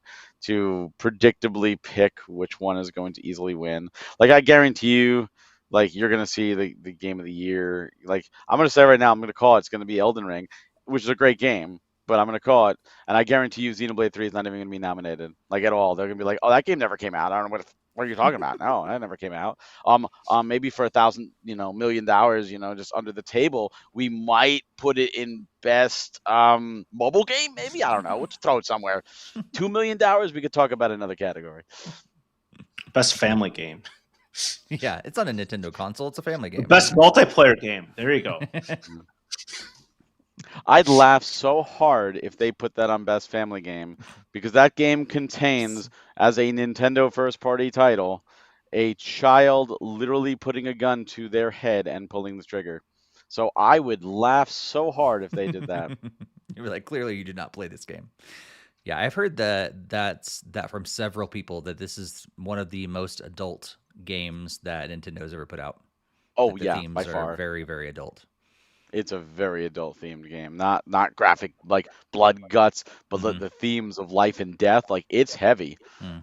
predictably pick which one is going to easily win. Like I guarantee you, like you're gonna see the game of the year. Like I'm gonna say right now, I'm gonna call it's gonna be Elden Ring, which is a great game, but I'm gonna call it, and I guarantee you, Xenoblade 3 is not even gonna be nominated, like at all. They're gonna be like, oh, that game never came out. I don't know what are you talking about? No, that never came out. Maybe for $1,000, $1 million, just under the table, we might put it in best mobile game. Maybe I don't know. We'll just throw it somewhere. $2 million, we could talk about another category. Best family game. Yeah, it's on a Nintendo console. It's a family game. Best multiplayer game. There you go. I'd laugh so hard if they put that on Best Family Game because that game contains, as a Nintendo first-party title, a child literally putting a gun to their head and pulling the trigger. So I would laugh so hard if they did that. You'd be like, clearly you did not play this game. Yeah, I've heard that from several people that this is one of the most adult games that Nintendo's ever put out. Oh That the yeah, themes by are far. very, very adult. It's a very adult themed game. Not graphic like blood guts, but the themes of life and death, like it's heavy.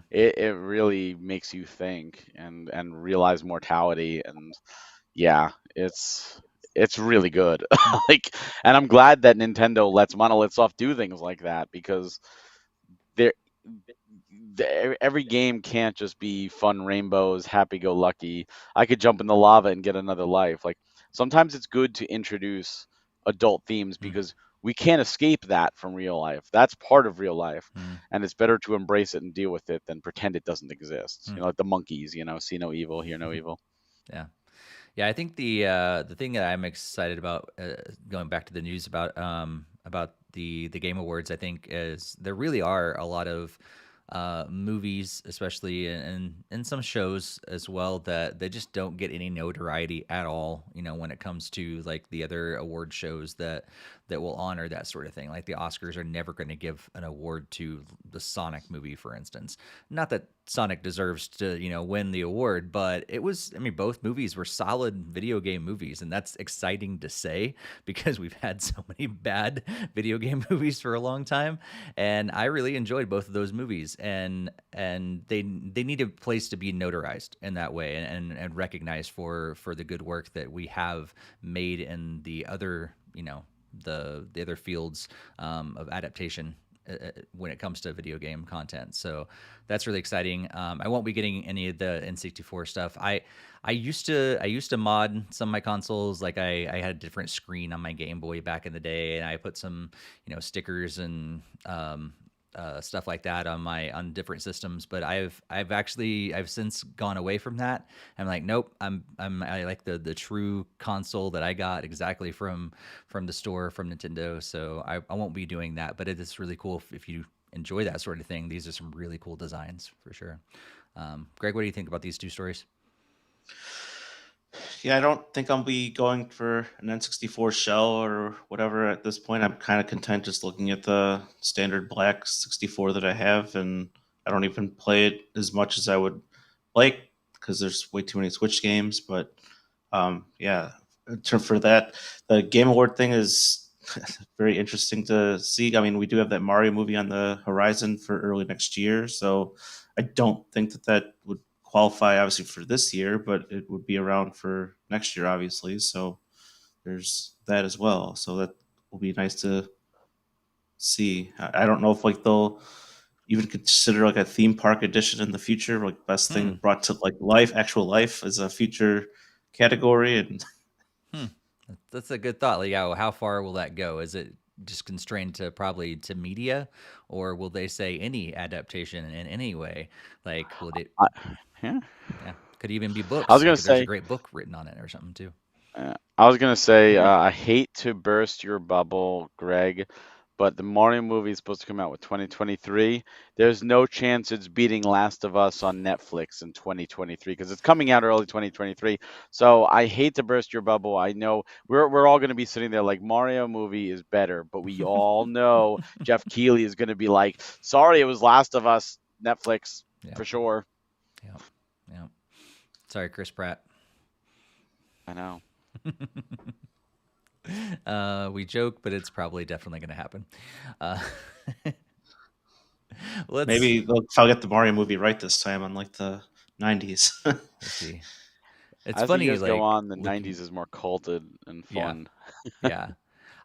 It really makes you think and realize mortality, and yeah, it's really good. Like, and I'm glad that Nintendo lets Monolith Soft do things like that because they're every game can't just be fun rainbows, happy go lucky. I could jump in the lava and get another life. Like sometimes it's good to introduce adult themes because we can't escape that from real life. That's part of real life. And it's better to embrace it and deal with it than pretend it doesn't exist. Like the monkeys, see no evil, hear no evil. Yeah. Yeah, I think the thing that I'm excited about, going back to the news about the Game Awards, I think is there really are a lot of movies, especially and some shows as well, that they just don't get any notoriety at all. When it comes to like the other award shows that will honor that sort of thing. Like the Oscars are never going to give an award to the Sonic movie, for instance. Not that Sonic deserves to, win the award, but it was, I mean, both movies were solid video game movies, and that's exciting to say because we've had so many bad video game movies for a long time, and I really enjoyed both of those movies, and they need a place to be notarized in that way and recognized for the good work that we have made in the other, the other fields of adaptation when it comes to video game content. So that's really exciting. I won't be getting any of the N64 stuff. I used to mod some of my consoles. Like I had a different screen on my Game Boy back in the day, and I put some stickers and stuff like that on different systems. But I've since gone away from that. I'm like, nope. I like the true console that I got exactly from the store from Nintendo. So I won't be doing that. But it is really cool if you enjoy that sort of thing. These are some really cool designs for sure. Greg, what do you think about these two stories? Yeah, I don't think I'll be going for an N64 shell or whatever at this point. I'm kind of content just looking at the standard black 64 that I have, and I don't even play it as much as I would like because there's way too many Switch games. But yeah, for that, the Game Award thing is very interesting to see. I mean, we do have that Mario movie on the horizon for early next year, so I don't think that would qualify obviously for this year, but it would be around for next year, obviously. So there's that as well. So that will be nice to see. I don't know if like they'll even consider like a theme park edition in the future, like best thing brought to like life, actual life, as a future category. And That's a good thought. Like, how far will that go? Is it just constrained to probably to media, or will they say any adaptation in any way? Like, would it? Yeah. Yeah, could even be I was books. gonna Like, if there's a say, great book written on it or something too. I hate to burst your bubble, Greg, but the Mario movie is supposed to come out with 2023. There's no chance it's beating Last of Us on Netflix in 2023 because it's coming out early 2023. So I hate to burst your bubble. I know we're all going to be sitting there like Mario movie is better, but we all know Jeff Keighley is going to be like, sorry, it was Last of Us, Netflix Yeah, for sure. yeah. Sorry, Chris Pratt. I know. We joke, but it's probably definitely going to happen. Let's maybe they'll get the Mario movie right this time, unlike the 90s. We'll see. It's As the funny, years go like on, the looking. 90s is more culted and Yeah, fun. yeah.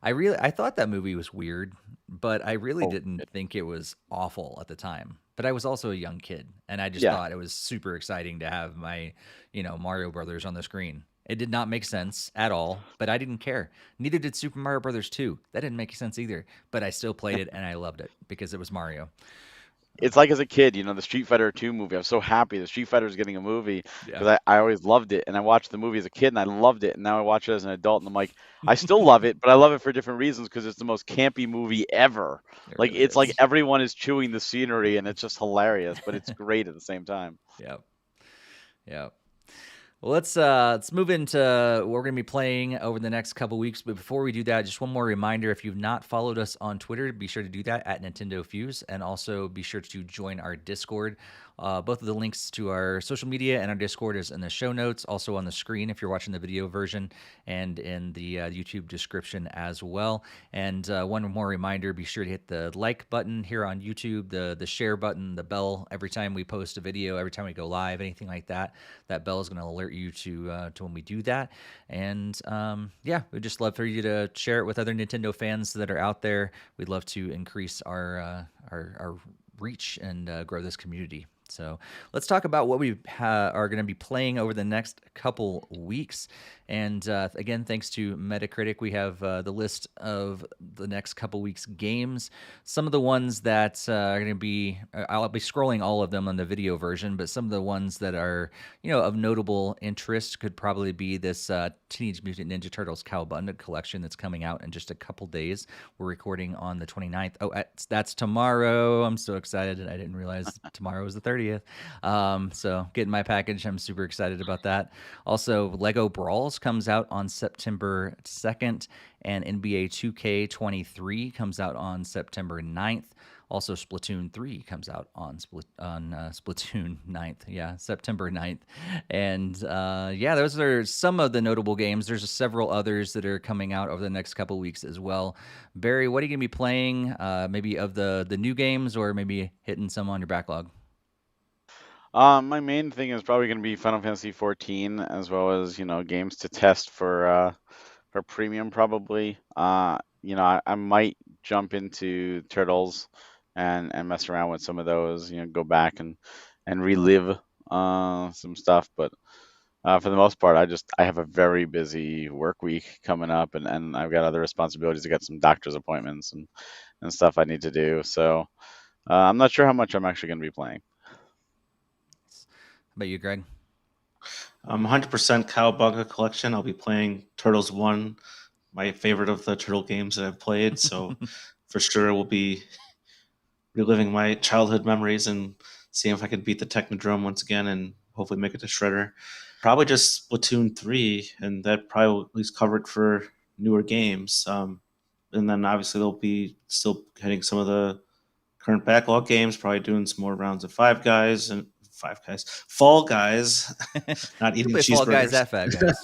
I thought that movie was weird, but I really Oh, didn't think it was awful at the time. But I was also a young kid, and I just yeah. thought it was super exciting to have my, Mario Brothers on the screen. It did not make sense at all, but I didn't care. Neither did Super Mario Brothers 2. That didn't make sense either, but I still played it and I loved it because it was Mario. It's like as a kid, the Street Fighter 2 movie. I'm so happy the Street Fighter is getting a movie Yeah. because I always loved it. And I watched the movie as a kid and I loved it. And now I watch it as an adult and I'm like, I still love it, but I love it for different reasons because it's the most campy movie ever. It Like, really it's like is. everyone is chewing the scenery and it's just hilarious, but it's great at the same time. Yep. Yep. Well, let's move into what we're going to be playing over the next couple weeks. But before we do that, just one more reminder: if you've not followed us on Twitter, be sure to do that at NintendoFuse, and also be sure to join our Discord. Both of the links to our social media and our Discord is in the show notes, also on the screen if you're watching the video version, and in the YouTube description as well. And one more reminder: be sure to hit the like button here on YouTube, the share button, the bell every time we post a video, every time we go live, anything like that. That bell is going to alert you to when we do that. And we'd just love for you to share it with other Nintendo fans that are out there. We'd love to increase our reach and grow this community. So let's talk about what we are going to be playing over the next couple weeks. And again, thanks to Metacritic, we have the list of the next couple weeks' games. Some of the ones that are going to be, I'll be scrolling all of them on the video version, but some of the ones that are, of notable interest could probably be this Teenage Mutant Ninja Turtles Cowabunga Collection that's coming out in just a couple days. We're recording on the 29th. Oh, that's tomorrow. I'm so excited. I didn't realize tomorrow was the 30th. So getting my package. I'm super excited about that. Also, Lego Brawls comes out on September 2nd, and NBA 2K23 comes out on September 9th. Also, Splatoon 3 comes out on Splatoon 9th. Yeah, September 9th. And those are some of the notable games. There's several others that are coming out over the next couple weeks as well. Barry, what are you going to be playing? Maybe of the new games, or maybe hitting some on your backlog? My main thing is probably going to be Final Fantasy 14, as well as games to test for premium probably. I might jump into Turtles and mess around with some of those. Go back and relive some stuff. But for the most part, I have a very busy work week coming up, and I've got other responsibilities. I got some doctor's appointments and stuff I need to do. So I'm not sure how much I'm actually going to be playing. How about you, Greg? 100% Cowabunga Collection. I'll be playing Turtles 1, my favorite of the Turtle games that I've played. So for sure we'll be reliving my childhood memories and seeing if I could beat the Technodrome once again and hopefully make it to Shredder. Probably just Splatoon 3, and that probably will at least cover it for newer games. And then obviously they'll be still hitting some of the current backlog games, probably doing some more rounds of Fall Guys. Not eating play cheeseburgers. Fall Guys at Five Guys.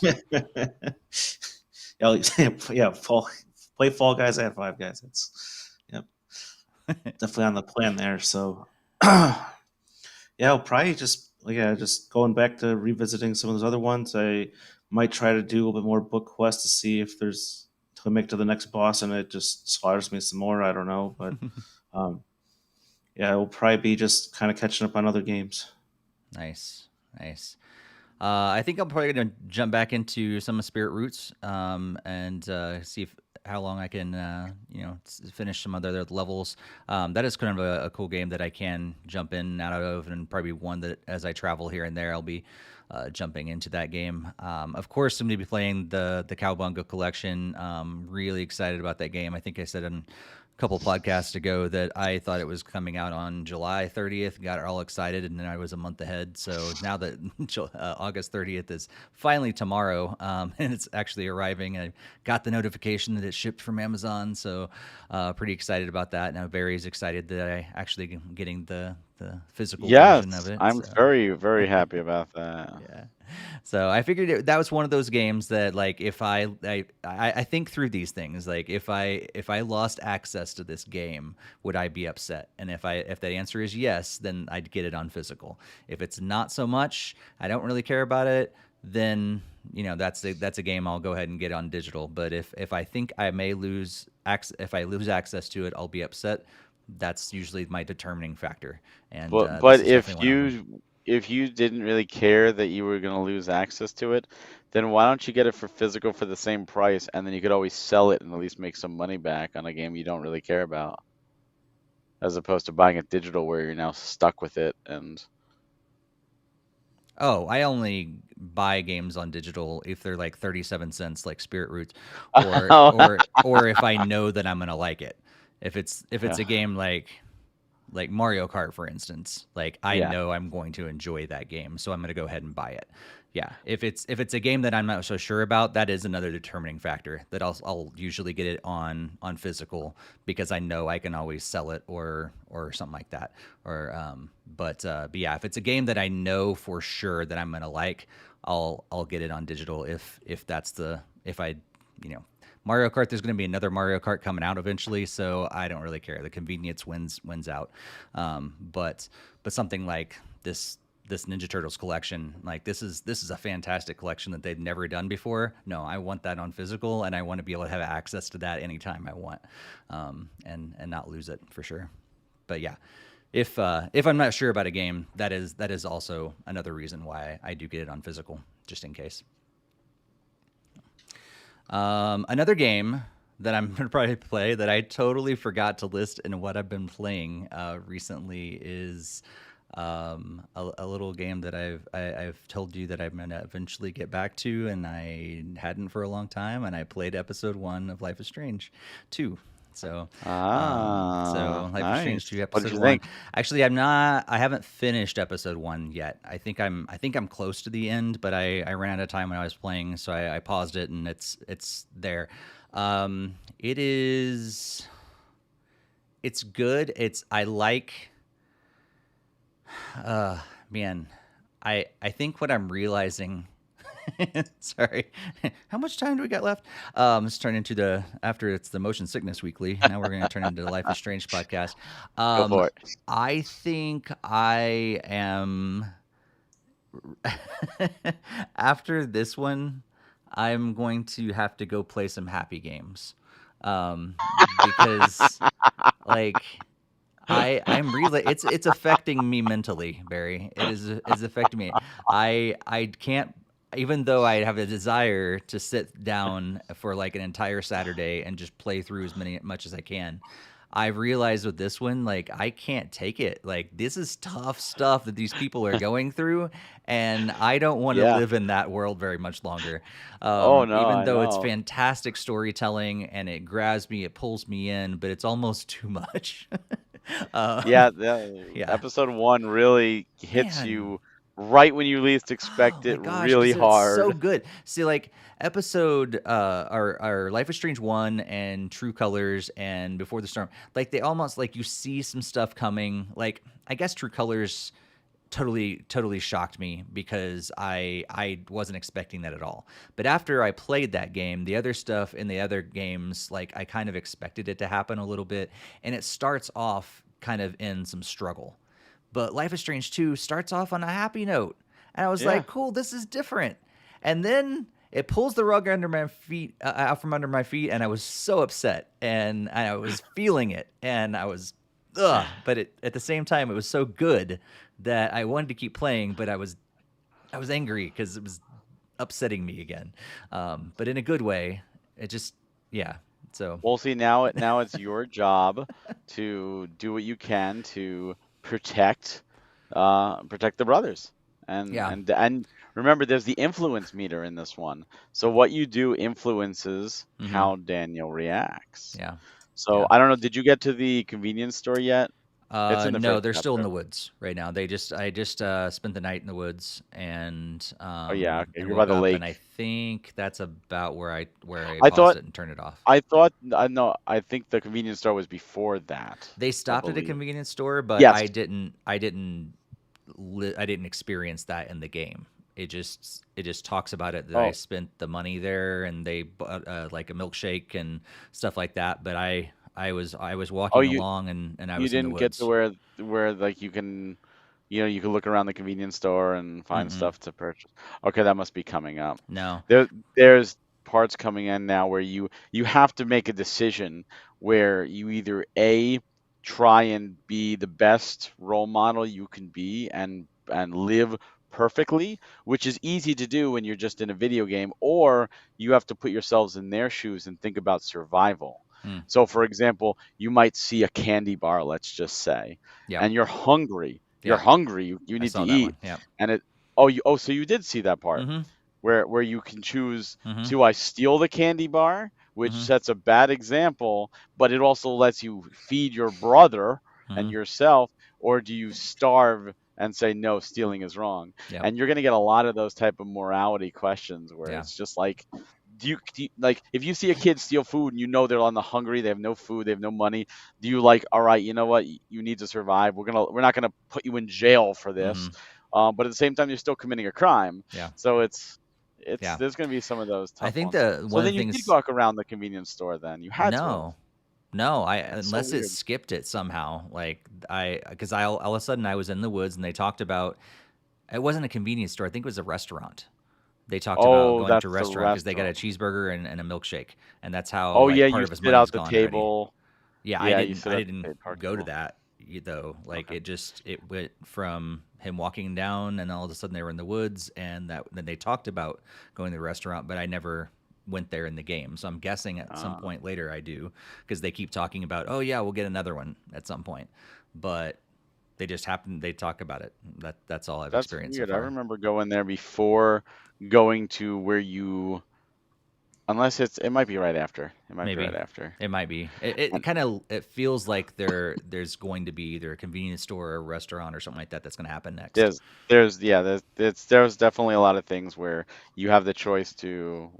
Play Fall Guys at Five Guys. It's definitely on the plan there. So we'll probably just yeah, just going back to revisiting some of those other ones. I might try to do a little bit more book quests to see if there's to make to the next boss, and it just slaughters me some more. I don't know, but um, yeah, it will probably be just kind of catching up on other games. Nice, nice. I think I'm probably gonna jump back into some of Spirit Roots and see if how long I can finish some other levels. That is kind of a cool game that I can jump in and out of, and probably one that as I travel here and there, I'll be jumping into that game. Of course, I'm gonna be playing the Cowabunga Collection. Really excited about that game. I think I said in couple podcasts ago that I thought it was coming out on July 30th, got all excited, and then I was a month ahead. So now that August 30th is finally tomorrow, and it's actually arriving, I got the notification that it shipped from Amazon. So pretty excited about that. And I'm very excited that I actually am getting the physical version of Yes, it. I'm So. very, very happy about that. Yeah. So I figured that was one of those games that, like, if I think through these things, like if I lost access to this game, would I be upset? And if the answer is yes, then I'd get it on physical. If it's not so much, I don't really care about it, then that's a game I'll go ahead and get on digital. But if I think I may lose if I lose access to it, I'll be upset. That's usually my determining factor. And But this is definitely one of them. if you didn't really care that you were gonna lose access to it, then why don't you get it for physical for the same price, and then you could always sell it and at least make some money back on a game you don't really care about, as opposed to buying it digital where you're now stuck with it. And Oh, I only buy games on digital if they're like 37 cents, like Spirit Roots, or if I know that I'm gonna like it. If it's yeah, a game like Mario Kart, for instance, like I yeah. know I'm going to enjoy that game, so I'm gonna go ahead and buy it. Yeah, if it's a game that I'm not so sure about, that is another determining factor that I'll usually get it on physical because I know I can always sell it or something like that. Or but yeah, if it's a game that I know for sure that I'm gonna like, I'll get it on digital if that's the if I you know Mario Kart, there's going to be another Mario Kart coming out eventually, so I don't really care. The convenience wins out. But something like this Ninja Turtles collection, like this is a fantastic collection that they've never done before. No, I want that on physical, and I want to be able to have access to that anytime I want, and not lose it for sure. But yeah, if I'm not sure about a game, that is also another reason why I do get it on physical, just in case. Another game that I'm gonna probably play that I totally forgot to list in what I've been playing recently is a little game that I've told you that I'm gonna eventually get back to, and I hadn't for a long time, and I played episode 1 of Life is Strange 2. So Life is Strange Nice. 2 What did episode you 1. think? Actually, I haven't finished episode 1 yet. I think I'm close to the end, but I ran out of time when I was playing, so I paused it, and it's there. It is it's good. I like man, I think what I'm realizing. Sorry, how much time do we got left? Let's turn into after it's the Motion Sickness Weekly. Now we're going to turn into the Life is Strange podcast. Go for it. I think I am after this one. I'm going to have to go play some happy games, because like I'm really it's affecting me mentally, Barry. It is affecting me. I can't, even though I have a desire to sit down for like an entire Saturday and just play through much as I can. I realized with this one, like I can't take it. Like this is tough stuff that these people are going through, and I don't want to Yeah. live in that world very much longer. Oh no, Even I though it's know. fantastic storytelling and it grabs me, it pulls me in, but it's almost too much. Yeah, um, the yeah, episode 1 really hits man. you right when you least Oh expect my it, gosh, really because it's so hard. good. See, like episode our Life is Strange 1 and True Colors and Before the Storm, like they almost like you see some stuff coming. Like I guess True Colors totally shocked me because I wasn't expecting that at all. But after I played that game, the other stuff in the other games, like I kind of expected it to happen a little bit, and it starts off kind of in some struggle. but Life is Strange 2 starts off on a happy note. And I was Yeah. like, cool, this is different. And then it pulls the rug under my feet, out from under my feet, and I was so upset, and I was feeling it, and I was, but at the same time, it was so good that I wanted to keep playing, but I was angry because it was upsetting me again, but in a good way. It just, yeah. So Well, see, now it's your job to do what you can to protect protect the brothers. And yeah, and remember, there's the influence meter in this one. So what you do influences hmm how Daniel reacts. yeah, So yeah. I don't know, did you get to the convenience store yet? It's in the No, first they're still in chapter. the woods right now. I just spent the night in the woods and Oh yeah, okay. You're by woke the up, and I lake. think that's about where I I paused thought it and turned it off. I thought I no, I think the convenience store was before that, They I stopped at a believe. convenience store, but Yes. I didn't experience that in the game. It just talks about it that I Oh, spent the money there, and they bought like a milkshake and stuff like that. But I was oh, walking along, and I you was in the didn't get to woods. where like you can, you can look around the convenience store and find Mm-mm. stuff to purchase. Okay, that must be coming up. No. There's parts coming in now where you have to make a decision where you either A, try and be the best role model you can be and live perfectly, which is easy to do when you're just in a video game, or you have to put yourselves in their shoes and think about survival. Mm. So, for example, you might see a candy bar, let's just say, Yep. and you're hungry. You're Yeah. hungry. You I need to saw that eat, one. Yep. and so you did see that part Mm-hmm. where you can choose Mm-hmm. to I steal the candy bar, which Mm-hmm. sets a bad example, but it also lets you feed your brother and Mm-hmm. yourself, or do you starve and say no, stealing is wrong? Yep. And you're going to get a lot of those type of morality questions where Yeah. it's just like, like if you see a kid steal food and you know they're on the hungry, they have no food, they have no money, do you like, all right, you know what, you need to survive, we're not gonna put you in jail for Mm-hmm. this, but at the same time you're still committing a crime. Yeah. So it's Yeah. there's gonna be some of those I tough think ones. the So one of then the you did things. walk around the convenience store then. You had to have. No, no, I Man, it's so unless it weird. skipped it somehow. Like because I all of a sudden I was in the woods, and they talked about it wasn't a convenience store. I think it was a restaurant. They talked about Oh, going to a that's the restaurant because they got a restaurant. cheeseburger and a milkshake, and that's how Oh yeah, like part you of his sit money was out the gone already. table. Yeah, Yeah, you sit I at the didn't park go to table. that though. Like Okay. it went from him walking down, and all of a sudden they were in the woods, and then they talked about going to the restaurant, but I never went there in the game. So I'm guessing at some Uh, point later I do, because they keep talking about, oh yeah, we'll get another one at some point, but they talk about it. That's all I've that's experienced so weird. I far. remember going there before going to where unless it might be right after. It might be Maybe right after. it might be. It And kind of it feels like there's going to be either a convenience store or a restaurant or something like that that's going to happen next. there's definitely a lot of things where you have the choice to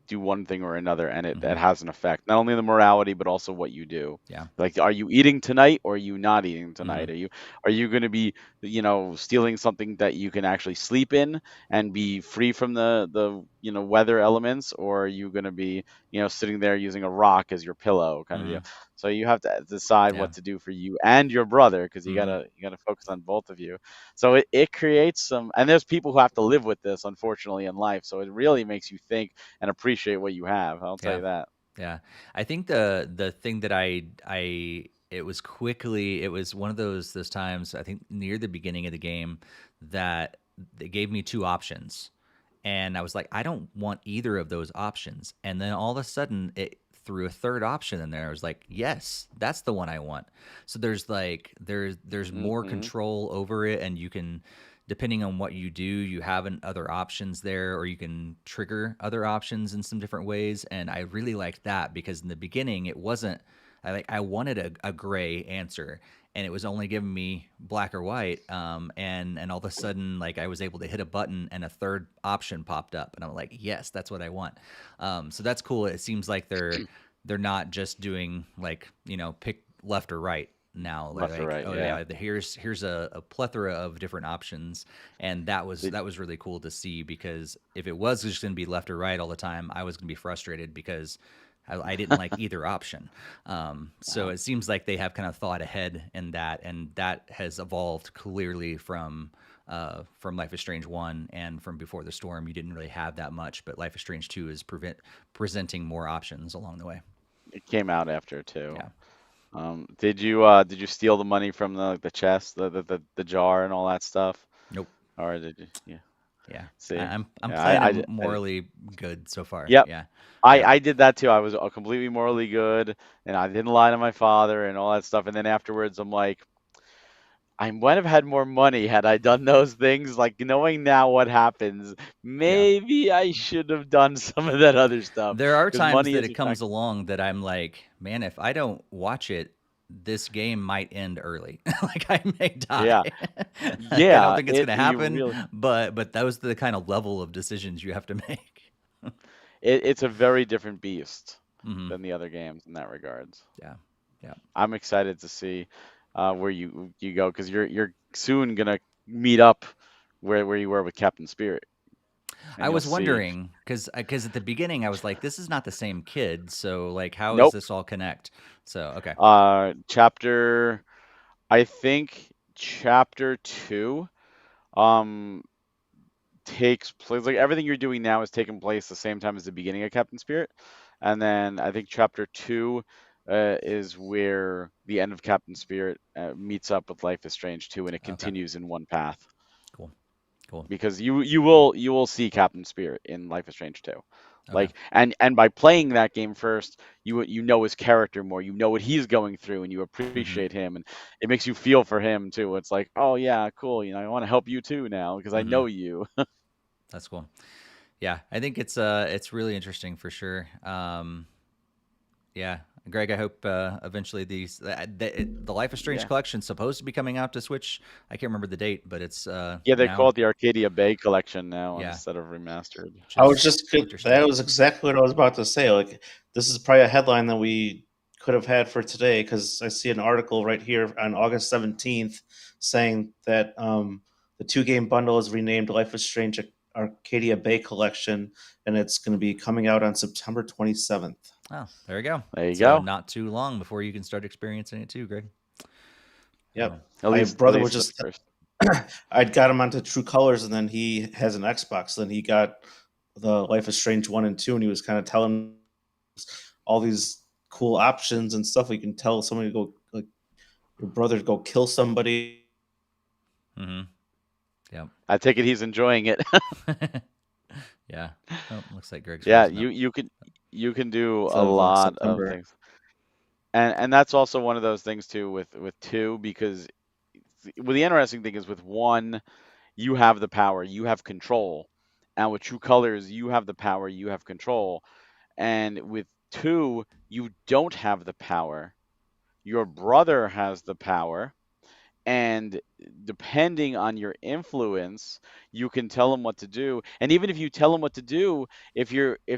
do one thing or another, and it hmm has an effect, not only the morality but also what you do. Yeah. Like, are you eating tonight or are you not eating hmm tonight? Are you going to be, stealing something that you can actually sleep in and be free from the weather elements, or are you going to be, sitting there using a rock as your pillow kind of deal? hmm So you have to decide Yeah. what to do for you and your brother, because you hmm gotta you gotta focus on both of you. So it creates some, and there's people who have to live with this, unfortunately, in life. So it really makes you think and appreciate what you have. I'll tell Yeah. you that. Yeah. I think the thing that it was one of those times, I think near the beginning of the game, that they gave me two options. And I was like, I don't want either of those options. And then all of a sudden it threw a third option in there. I was like, yes, that's the one I want. So there's more Hmm. control over it, and you can, depending on what you do, you have other options there, or you can trigger other options in some different ways. And I really liked that, because in the beginning it wasn't, I wanted a gray answer, and it was only giving me black or white. And all of a sudden, like, I was able to hit a button and a third option popped up, and I'm like, yes, that's what I want. So that's cool. It seems like they're not just doing, like, pick left or right now. They're Left or like, right, oh yeah. yeah, here's a plethora of different options, and They- that was really cool to see, because if it was just going to be left or right all the time, I was going to be frustrated, because I didn't like either option. So it seems like they have kind of thought ahead in that, and that has evolved clearly from Life is Strange 1 and from Before the Storm. You didn't really have that much, but Life is Strange 2 is presenting more options along the way. It came out after too. Yeah. Did you steal the money from the chest, the jar and all that stuff? Nope. Or did you? Yeah. Yeah. See, I'm yeah, playing it I did. morally good so far. Yep. Yeah. I Yep. I did that too. I was completely morally good, and I didn't lie to my father and all that stuff. And then afterwards, I'm like, I might have had more money had I done those things. Like knowing now what happens, Yeah. maybe I should have done some of that other stuff There are because times money that is it comes effective. along that I'm like, man, if I don't watch it, this game might end early. Like I may die. Yeah, Like I don't yeah. think it's It gonna you happen, really but those are the kind of level of decisions you have to make. it's a very different beast Hmm. than the other games in that regards. Yeah. Yeah. I'm excited to see where you go because you're soon gonna meet up where you were with Captain Spirit, and I you'll was see. wondering because at the beginning I was like, this is not the same kid, so like, how does Nope. this all connect? So okay. Chapter I think chapter two um takes place like everything you're doing now is taking place the same time as the beginning of Captain Spirit, and then I think chapter two is where the end of Captain Spirit meets up with Life is Strange 2, and it Okay. continues in one path. Cool. Cool. Because you will see Captain Spirit in Life is Strange 2. Okay. Like and by playing that game first, you know his character more. You know what he's going through and you Hmm. appreciate him and it makes you feel for him too. It's like, "Oh yeah, cool. I want to help you too now because I Hmm. know you." That's cool. Yeah, I think it's really interesting for sure. Yeah, Greg, I hope eventually the Life is Strange Yeah. collection is supposed to be coming out to Switch. I can't remember the date, but it's Yeah, they call now. it the Arcadia Bay collection now Yeah, instead of remastered. which I was is just interesting. that was exactly what I was about to say. Like, this is probably a headline that we could have had for today because I see an article right here on August 17th saying that the two game bundle is renamed Life is Strange Arcadia Bay Collection, and it's going to be coming out on September 27th. Oh, there you go. There you So go. not too long before you can start experiencing it too, Greg. Oh, Yep. At My least at brother was least the just first. I'd got him onto True Colors, and then he has an Xbox. Then he got the Life is Strange 1 and 2, and he was kind of telling all these cool options and stuff. You can tell somebody to go, like your brother to go kill somebody. mm-hmm. Yep. I take it he's enjoying it. Yeah. Oh, looks like Greg's Yeah, frozen up. you can do a Of lot of September. things. And that's also one of those things too with two because well, the interesting thing is with one you have the power, you have control, and with True Colors you have the power, you have control, and with two you don't have the power. Your brother has the power, and depending on your influence you can tell him what to do, and even if you tell him what to do, if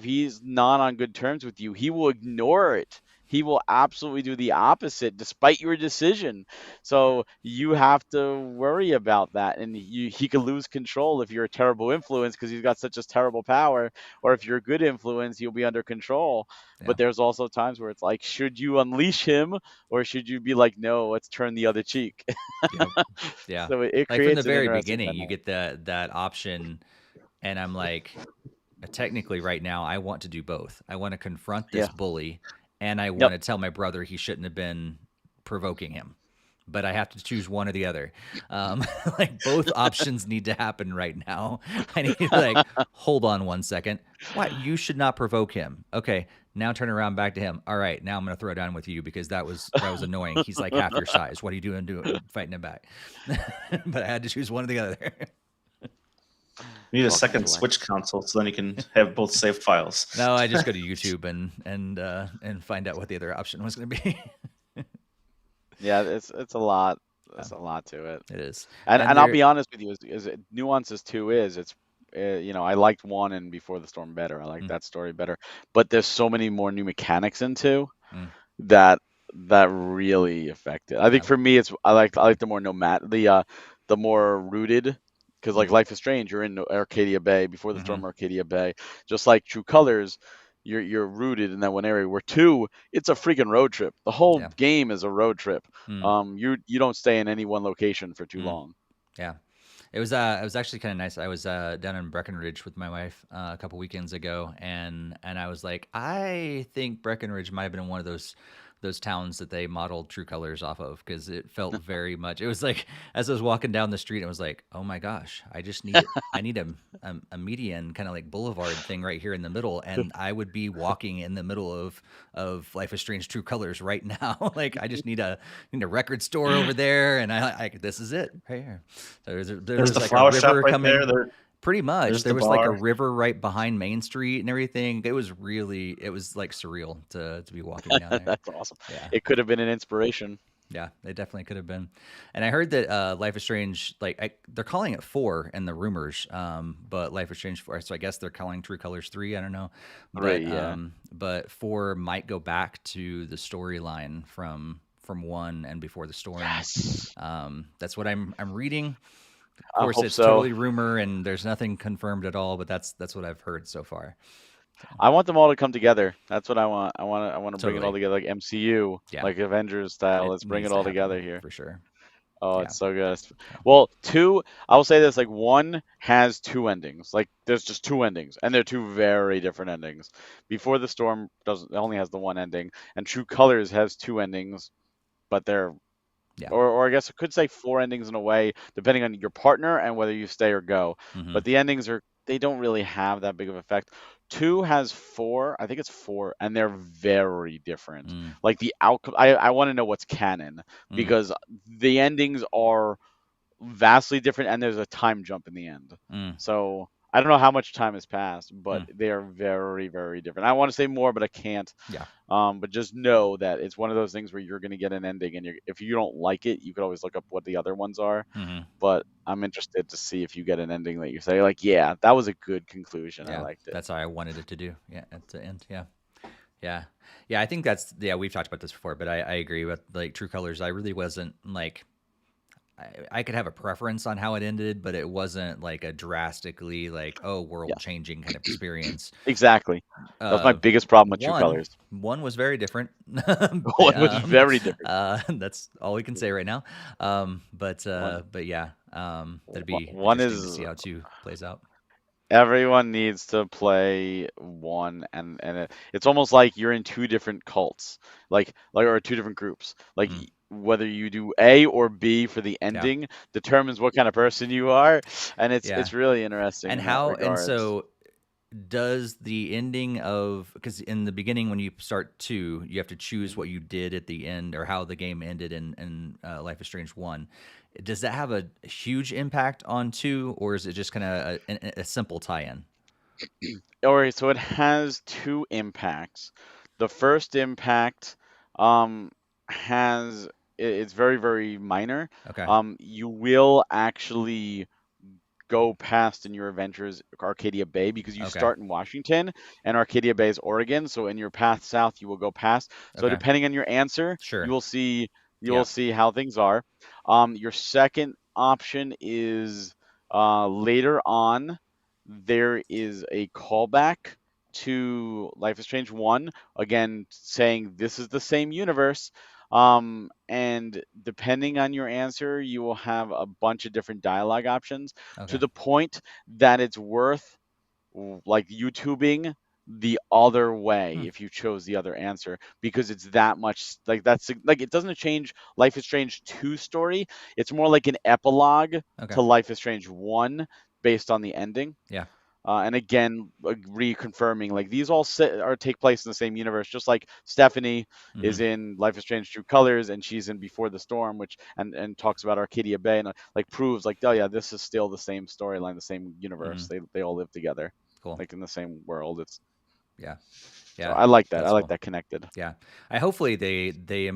he's not on good terms with you he will ignore it. He will absolutely do the opposite despite your decision, so you have to worry about that, and he could lose control if you're a terrible influence because he's got such a terrible power, or if you're a good influence you'll be under control. Yeah. But there's also times where it's like, should you unleash him or should you be like, no, let's turn the other cheek? Yep. Yeah. So it Like from the creates an very interesting beginning, you dynamic. get that option, and I'm like, technically, right now, I want to do both. I want to confront this Yeah. bully, and I want Yep. to tell my brother he shouldn't have been provoking him. But I have to choose one or the other. Like both options need to happen right now. I need to like hold on 1 second. What? You should not provoke him. Okay, now turn around back to him. All right, now I'm gonna throw down with you because that was annoying. He's like half your size. What are you doing fighting him back? But I had to choose one or the other. You need a Welcome second to life. Switch console so then you can have both saved files. No, I just go to YouTube and find out what the other option was going to be. Yeah, it's a lot. Yeah, There's a lot to it. it is, And and I'll there. be honest with you, as nuances two is it's I liked one and Before the Storm better. I like Mm, that story better. But there's so many more new mechanics in two mm, that really affect it. I think yeah, for me it's I like the more nomad the more rooted because mm, like Life is Strange you're in Arcadia Bay, Before the mm-hmm, Storm Arcadia Bay, just like True Colors you're rooted in that one area. Where 2, it's a freaking road trip. The whole Yeah. game is a road trip. You don't stay in any one location for too Mm. long. Yeah. It was actually kind of nice. I was down in Breckenridge with my wife a couple weekends ago, and I was like, I think Breckenridge might have been one of those towns that they modeled True Colors off of, because it felt very much. It was like, as I was walking down the street, I was like, oh my gosh, I need a median kind of like boulevard thing right here in the middle, and I would be walking in the middle of Life is Strange True Colors right now. Like, I just need a record store over there, and I this is it right here. There There's was the like flower a shop river right coming. there. Pretty much. There's There the was like a bar. river right behind Main Street and everything. It was like surreal to be walking down there. That's awesome. Yeah. It could have been an inspiration. Yeah, it definitely could have been. And I heard that Life is Strange, like they're calling it 4 in the rumors, but Life is Strange 4. So I guess they're calling True Colors 3. I don't know, Right, yeah. But 4 might go back to the storyline from 1 and Before the Storm. Yes. That's what I'm reading. Of I course, hope it's so. totally rumor, and there's nothing confirmed at all. But that's what I've heard so far. I want them all to come together. That's what I want. I want to bring it all Totally. together, like MCU, Yeah. like Avengers style. It Let's bring needs it to all happen, together here. for sure. Oh, Yeah. it's so good. Well, 2, I will say this, like 1 has 2 endings. Like there's just 2 endings, and they're 2 very different endings. Before the Storm only has the 1 ending, and True Colors has 2 endings, but they're Yeah. or I guess I could say 4 endings in a way, depending on your partner and whether you stay or go. Mhm. But the endings they don't really have that big of effect. 2 has 4, I think it's 4, and they're very different. Mm. Like the outcome, I want to know what's canon, because the endings are vastly different, and there's a time jump in the end. So I don't know how much time has passed, but they are very, very different. I want to say more, but I can't. Yeah. But just know that it's one of those things where you're going to get an ending, and if you don't like it, you could always look up what the other ones are. But I'm interested to see if you get an ending that you say, like, yeah, that was a good conclusion. Yeah, I liked it. that's how I wanted it to do. Yeah, at the end. Yeah. Yeah, I think we've talked about this before, but I agree with like True Colors. I really wasn't like, I could have a preference on how it ended, but it wasn't like a drastically like, oh, world changing kind of experience. Exactly. That was my biggest problem with True 1 Colors. 1 was very different. 1 was very different. That's all we can say right now. But yeah, that'd be 1 interesting to is see how 2 plays out. Everyone needs to play 1, and it's almost like you're in 2 different cults, like or 2 different groups. Like whether you do A or B for the ending determines what kind of person you are, and it's really interesting. And in how that regards. and so does the ending of, because in the beginning when you start 2, you have to choose what you did at the end, or how the game ended in Life is Strange 1. Does that have a huge impact on 2, or is it just kind of a simple tie-in? All right, so it has 2 impacts. The first impact it's very, very minor. Okay. You will actually go past in your adventures Arcadia Bay, because you start in Washington and Arcadia Bay is Oregon. So in your path south, you will go past. So depending on your answer, you will see how things are. Your second option is later on. There is a callback to Life is Strange 1, again saying this is the same universe. And depending on your answer, you will have a bunch of different dialogue options, to the point that it's worth like YouTubing the other way if you chose the other answer, because it's that much like that's like, it doesn't change Life is Strange 2 story. It's more like an epilogue to Life is Strange 1 based on the ending. Yeah. And again, reconfirming, like these all take place in the same universe, just like Stephanie is in Life is Strange True Colors, and she's in Before the Storm, which and talks about Arcadia Bay, and like proves like, oh yeah, this is still the same storyline, the same universe. They all live together, like in the same world. It's so I like that. I like that connected. Yeah, hopefully they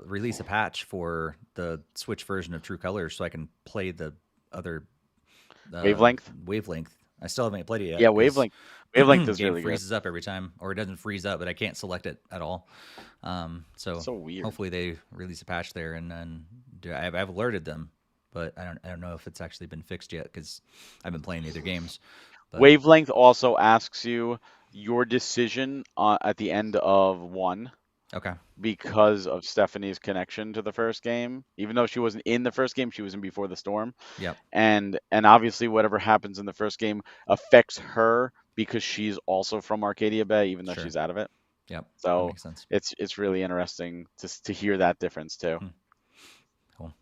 release a patch for the Switch version of True Colors, so I can play the other Wavelength. I still haven't played it yet. Yeah, Wavelength is really good. Freezes up every time, or it doesn't freeze up, but I can't select it at all. So weird. Hopefully they release a patch there, and then I've alerted them, but I don't know if it's actually been fixed yet, because I've been playing the other games. But... Wavelength also asks you your decision at the end of 1 Okay. because of Stephanie's connection to the first game. Even though she wasn't in the first game, she was in Before the Storm. Yep. And obviously whatever happens in the first game affects her because she's also from Arcadia Bay, even though Sure. she's out of it. Yep. That So makes sense. it's really interesting to hear that difference too. Cool.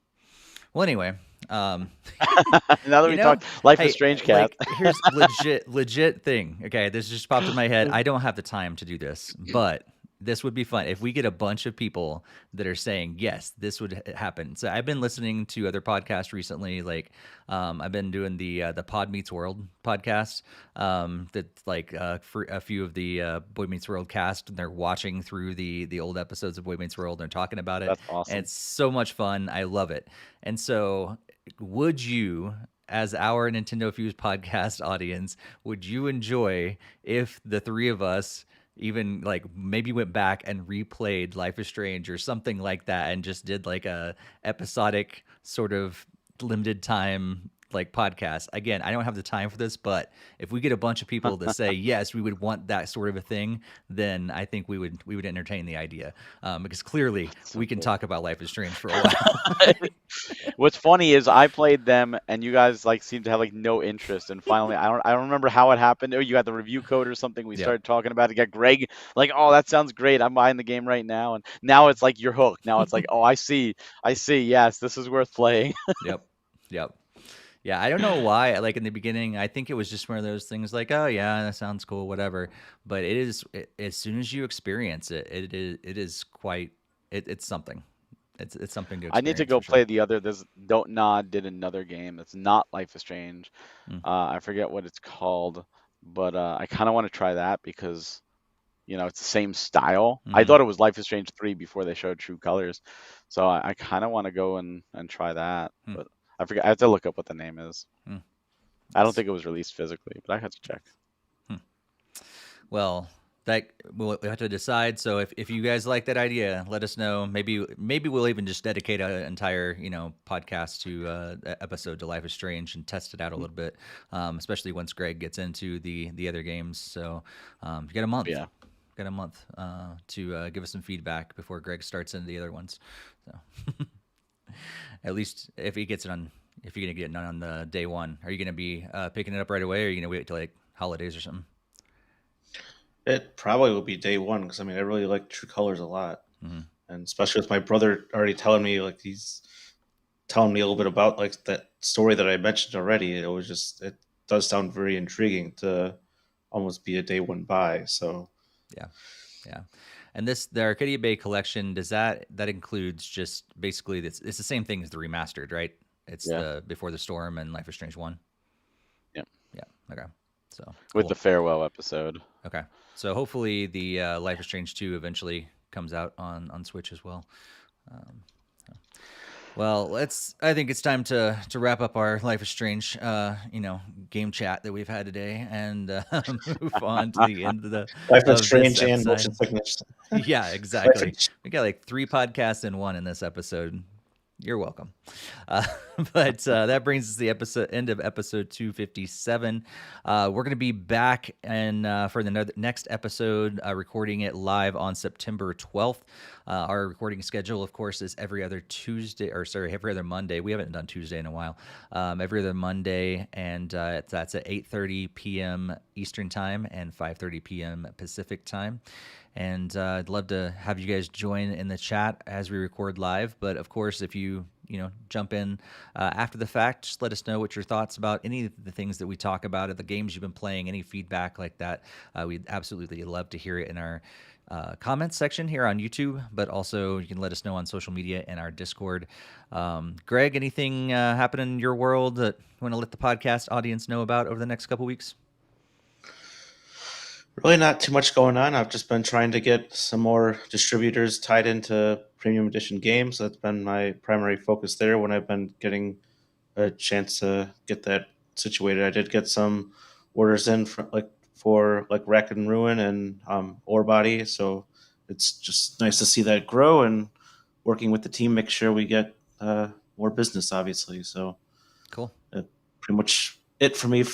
Well, anyway, Now that we know, talked Life hey, is Strange, Cat. like, here's legit thing. Okay, this just popped in my head. I don't have the time to do this, but this would be fun if we get a bunch of people that are saying yes, this would happen. So I've been listening to other podcasts recently. Like, I've been doing the Pod Meets World podcast. That's like for a few of the Boy Meets World cast, and they're watching through the old episodes of Boy Meets World. They're talking about it. That's And awesome. it's so much fun. I love it. And so, would you, as our NintendoFuse podcast audience, would you enjoy if the three of us even like maybe went back and replayed Life is Strange or something like that and just did like a episodic sort of limited time like podcast? Again, I don't have the time for this, but if we get a bunch of people that say yes, we would want that sort of a thing, then I think we would entertain the idea, because clearly we can talk about Life is Strange for a while. What's funny is I played them and you guys like seemed to have like no interest, and finally I don't remember how it happened. Oh, you got the review code or something. We Yep. started talking about it. Got Greg like, oh, that sounds great. I'm buying the game right now. And now it's like you're hooked. Now it's like, oh, I see. Yes, this is worth playing. Yep. Yeah, I don't know why. Like in the beginning, I think it was just one of those things like, oh yeah, that sounds cool, whatever. But as soon as you experience it, it is quite it's something. It's something to I experience. need to go for play sure. the other. There's Don't Nod did another game that's not Life is Strange. Mm. I forget what it's called, but I kind of want to try that because it's the same style. I Mhm. thought it was Life is Strange 3 before they showed True Colors, so I kind of want to go and try that. Hmm. But I forget. I have to look up what the name is. Hmm. I don't Nice. think it was released physically, but I had to check. Well, that we'll have to decide. So if you guys like that idea, let us know. Maybe we'll even just dedicate an entire podcast to episode to Life is Strange and test it out a little bit, especially once Greg gets into the other games. So you got a month. Yeah. Got a month to give us some feedback before Greg starts into the other ones. So at least if he gets it on, if you're gonna get it on the day one, are you gonna be picking it up right away, or are you gonna wait till like holidays or something? It probably will be day one because I really like True Colors a lot, and especially with my brother already telling me like he's telling me a little bit about like that story that I mentioned already. It does sound very intriguing to almost be a day one buy. So Yeah. And the Arcadia Bay collection, that includes just basically it's the same thing as the remastered, right? It's Yeah. the Before the Storm and Life is Strange 1. Yeah. Okay. So With cool. the farewell episode. Okay. So hopefully the Life is Strange 2 eventually comes out on Switch as well. Well, I think it's time to wrap up our Life is Strange, game chat that we've had today, and move on to the end of Life is this Strange and episode. motion sickness. Yeah, exactly. We got like 3 podcasts in one in this episode. You're welcome. But that brings us to the end of episode 257. We're going to be back for the next episode, recording it live on September 12th. Our recording schedule, of course, is every other Monday. We haven't done Tuesday in a while. Every other Monday, and that's at 8:30 p.m. Eastern Time and 5:30 p.m. Pacific Time. And I'd love to have you guys join in the chat as we record live. But of course, if you jump in after the fact, just let us know what your thoughts about any of the things that we talk about, at the games you've been playing, any feedback like that. We'd absolutely love to hear it in our comments section here on YouTube, but also you can let us know on social media and our Discord. Greg, anything happening in your world that you want to let the podcast audience know about over the next couple weeks? Really not too much going on. I've just been trying to get some more distributors tied into premium edition games. That's been my primary focus there when I've been getting a chance to get that situated. I did get some orders in for Wreck and Ruin and Ore Body, so it's just nice to see that grow, and working with the team make sure we get more business, obviously. So Cool. pretty much it for me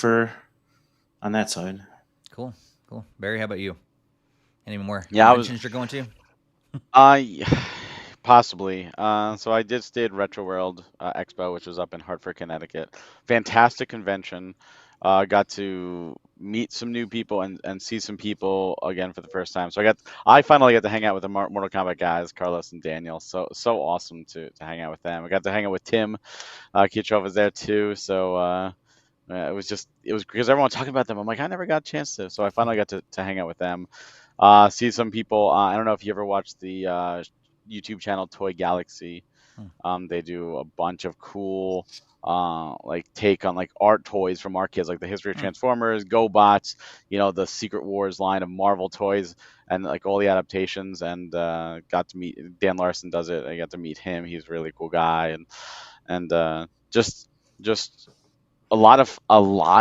on that side. Cool. Cool. Barry, how about you? Any more Yeah, I was conventions you're going to? I possibly. So I did stay at Retro World Expo, which was up in Hartford, Connecticut. Fantastic convention. Got to meet some new people and see some people again for the first time. So I finally got to hang out with the Mortal Kombat guys, Carlos and Daniel. So awesome to hang out with them. I got to hang out with Tim. Kichov was there too. So it was because everyone was talking about them. I'm like, I never got a chance to. So I finally got to hang out with them. See some people. I don't know if you ever watched the YouTube channel Toy Galaxy. They do a bunch of cool like take on like art toys from our kids, like the history of Transformers, GoBots, the Secret Wars line of Marvel toys, and like all the adaptations. And got to meet Dan Larson does it. I got to meet him. He's a really cool guy, and just a lot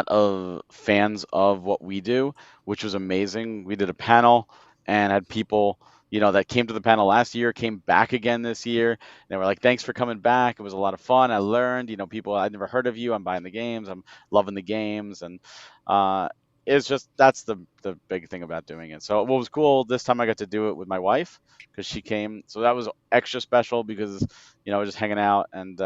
of fans of what we do, which was amazing. We did a panel and had people, that came to the panel last year, came back again this year. They were like, "Thanks for coming back. It was a lot of fun. I learned, people I'd never heard of you. I'm buying the games. I'm loving the games." And uh, it's just that's the big thing about doing it. So what was cool this time, I got to do it with my wife because she came, so that was extra special because just hanging out and.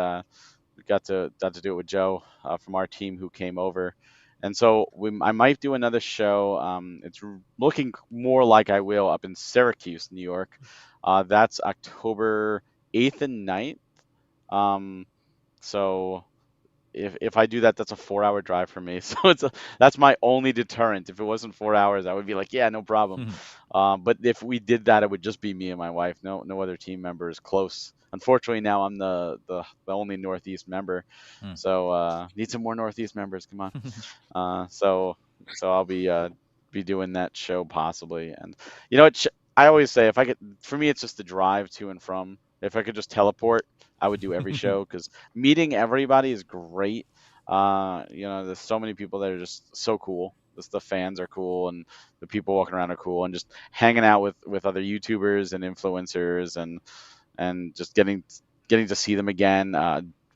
We got to do it with Joe from our team who came over, and so I might do another show. It's looking more like I will up in Syracuse, New York. That's October 8th and 9th. So if I do that, that's a 4-hour drive for me. So that's my only deterrent. If it wasn't 4 hours, I would be like, yeah, no problem. But if we did that, it would just be me and my wife. No other team members close. Unfortunately, now I'm the only Northeast member. So need some more Northeast members. Come on. So I'll be doing that show possibly. And I always say if I could, for me, it's just the drive to and from. If I could just teleport, I would do every show because meeting everybody is great. There's so many people that are just so cool. Just the fans are cool, and the people walking around are cool, and just hanging out with other YouTubers and influencers, and just getting to see them again.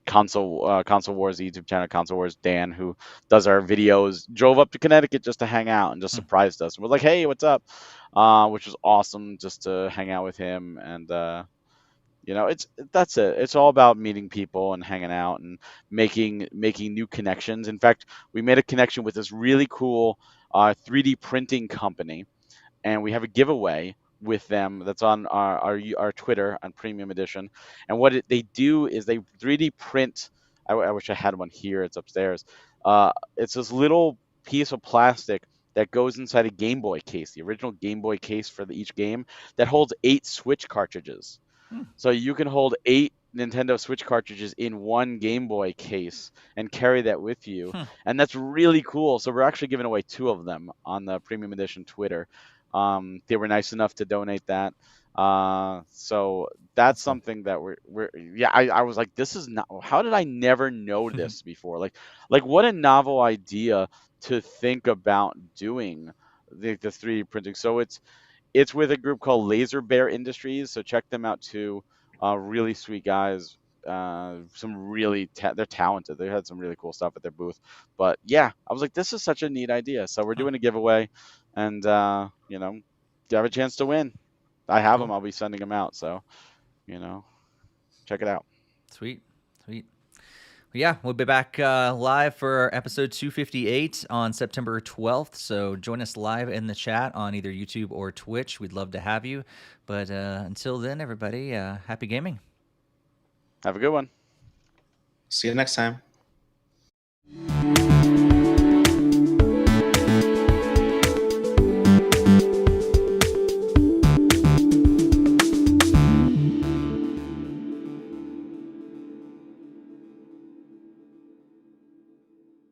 Console Wars YouTube channel, Console Wars Dan, who does our videos, drove up to Connecticut just to hang out and just surprised us. We're like, hey, what's up? Which was awesome just to hang out with him. And that's it. It's all about meeting people and hanging out and making new connections. In fact, we made a connection with this really cool 3D printing company, and we have a giveaway with them that's on our Twitter on Premium Edition. And what they do is they 3D print. I wish I had one here. It's upstairs. It's this little piece of plastic that goes inside a Game Boy case, the original Game Boy case for each game, that holds 8 Switch cartridges. So you can hold 8 Nintendo Switch cartridges in one Game Boy case and carry that with you. And that's really cool. So we're actually giving away 2 of them on the Premium Edition Twitter. They were nice enough to donate that. So that's something that I was like, this is not, how did I never know this before? Like what a novel idea to think about doing the 3D printing. So it's with a group called Laser Bear Industries, so check them out too. Really sweet guys. They're talented. They had some really cool stuff at their booth. But yeah, I was like, this is such a neat idea. So we're doing a giveaway, and you have a chance to win. I have them. I'll be sending them out. So check it out. Sweet. Yeah, we'll be back live for episode 258 on September 12th. So join us live in the chat on either YouTube or Twitch. We'd love to have you. But until then, everybody, happy gaming. Have a good one. See you next time.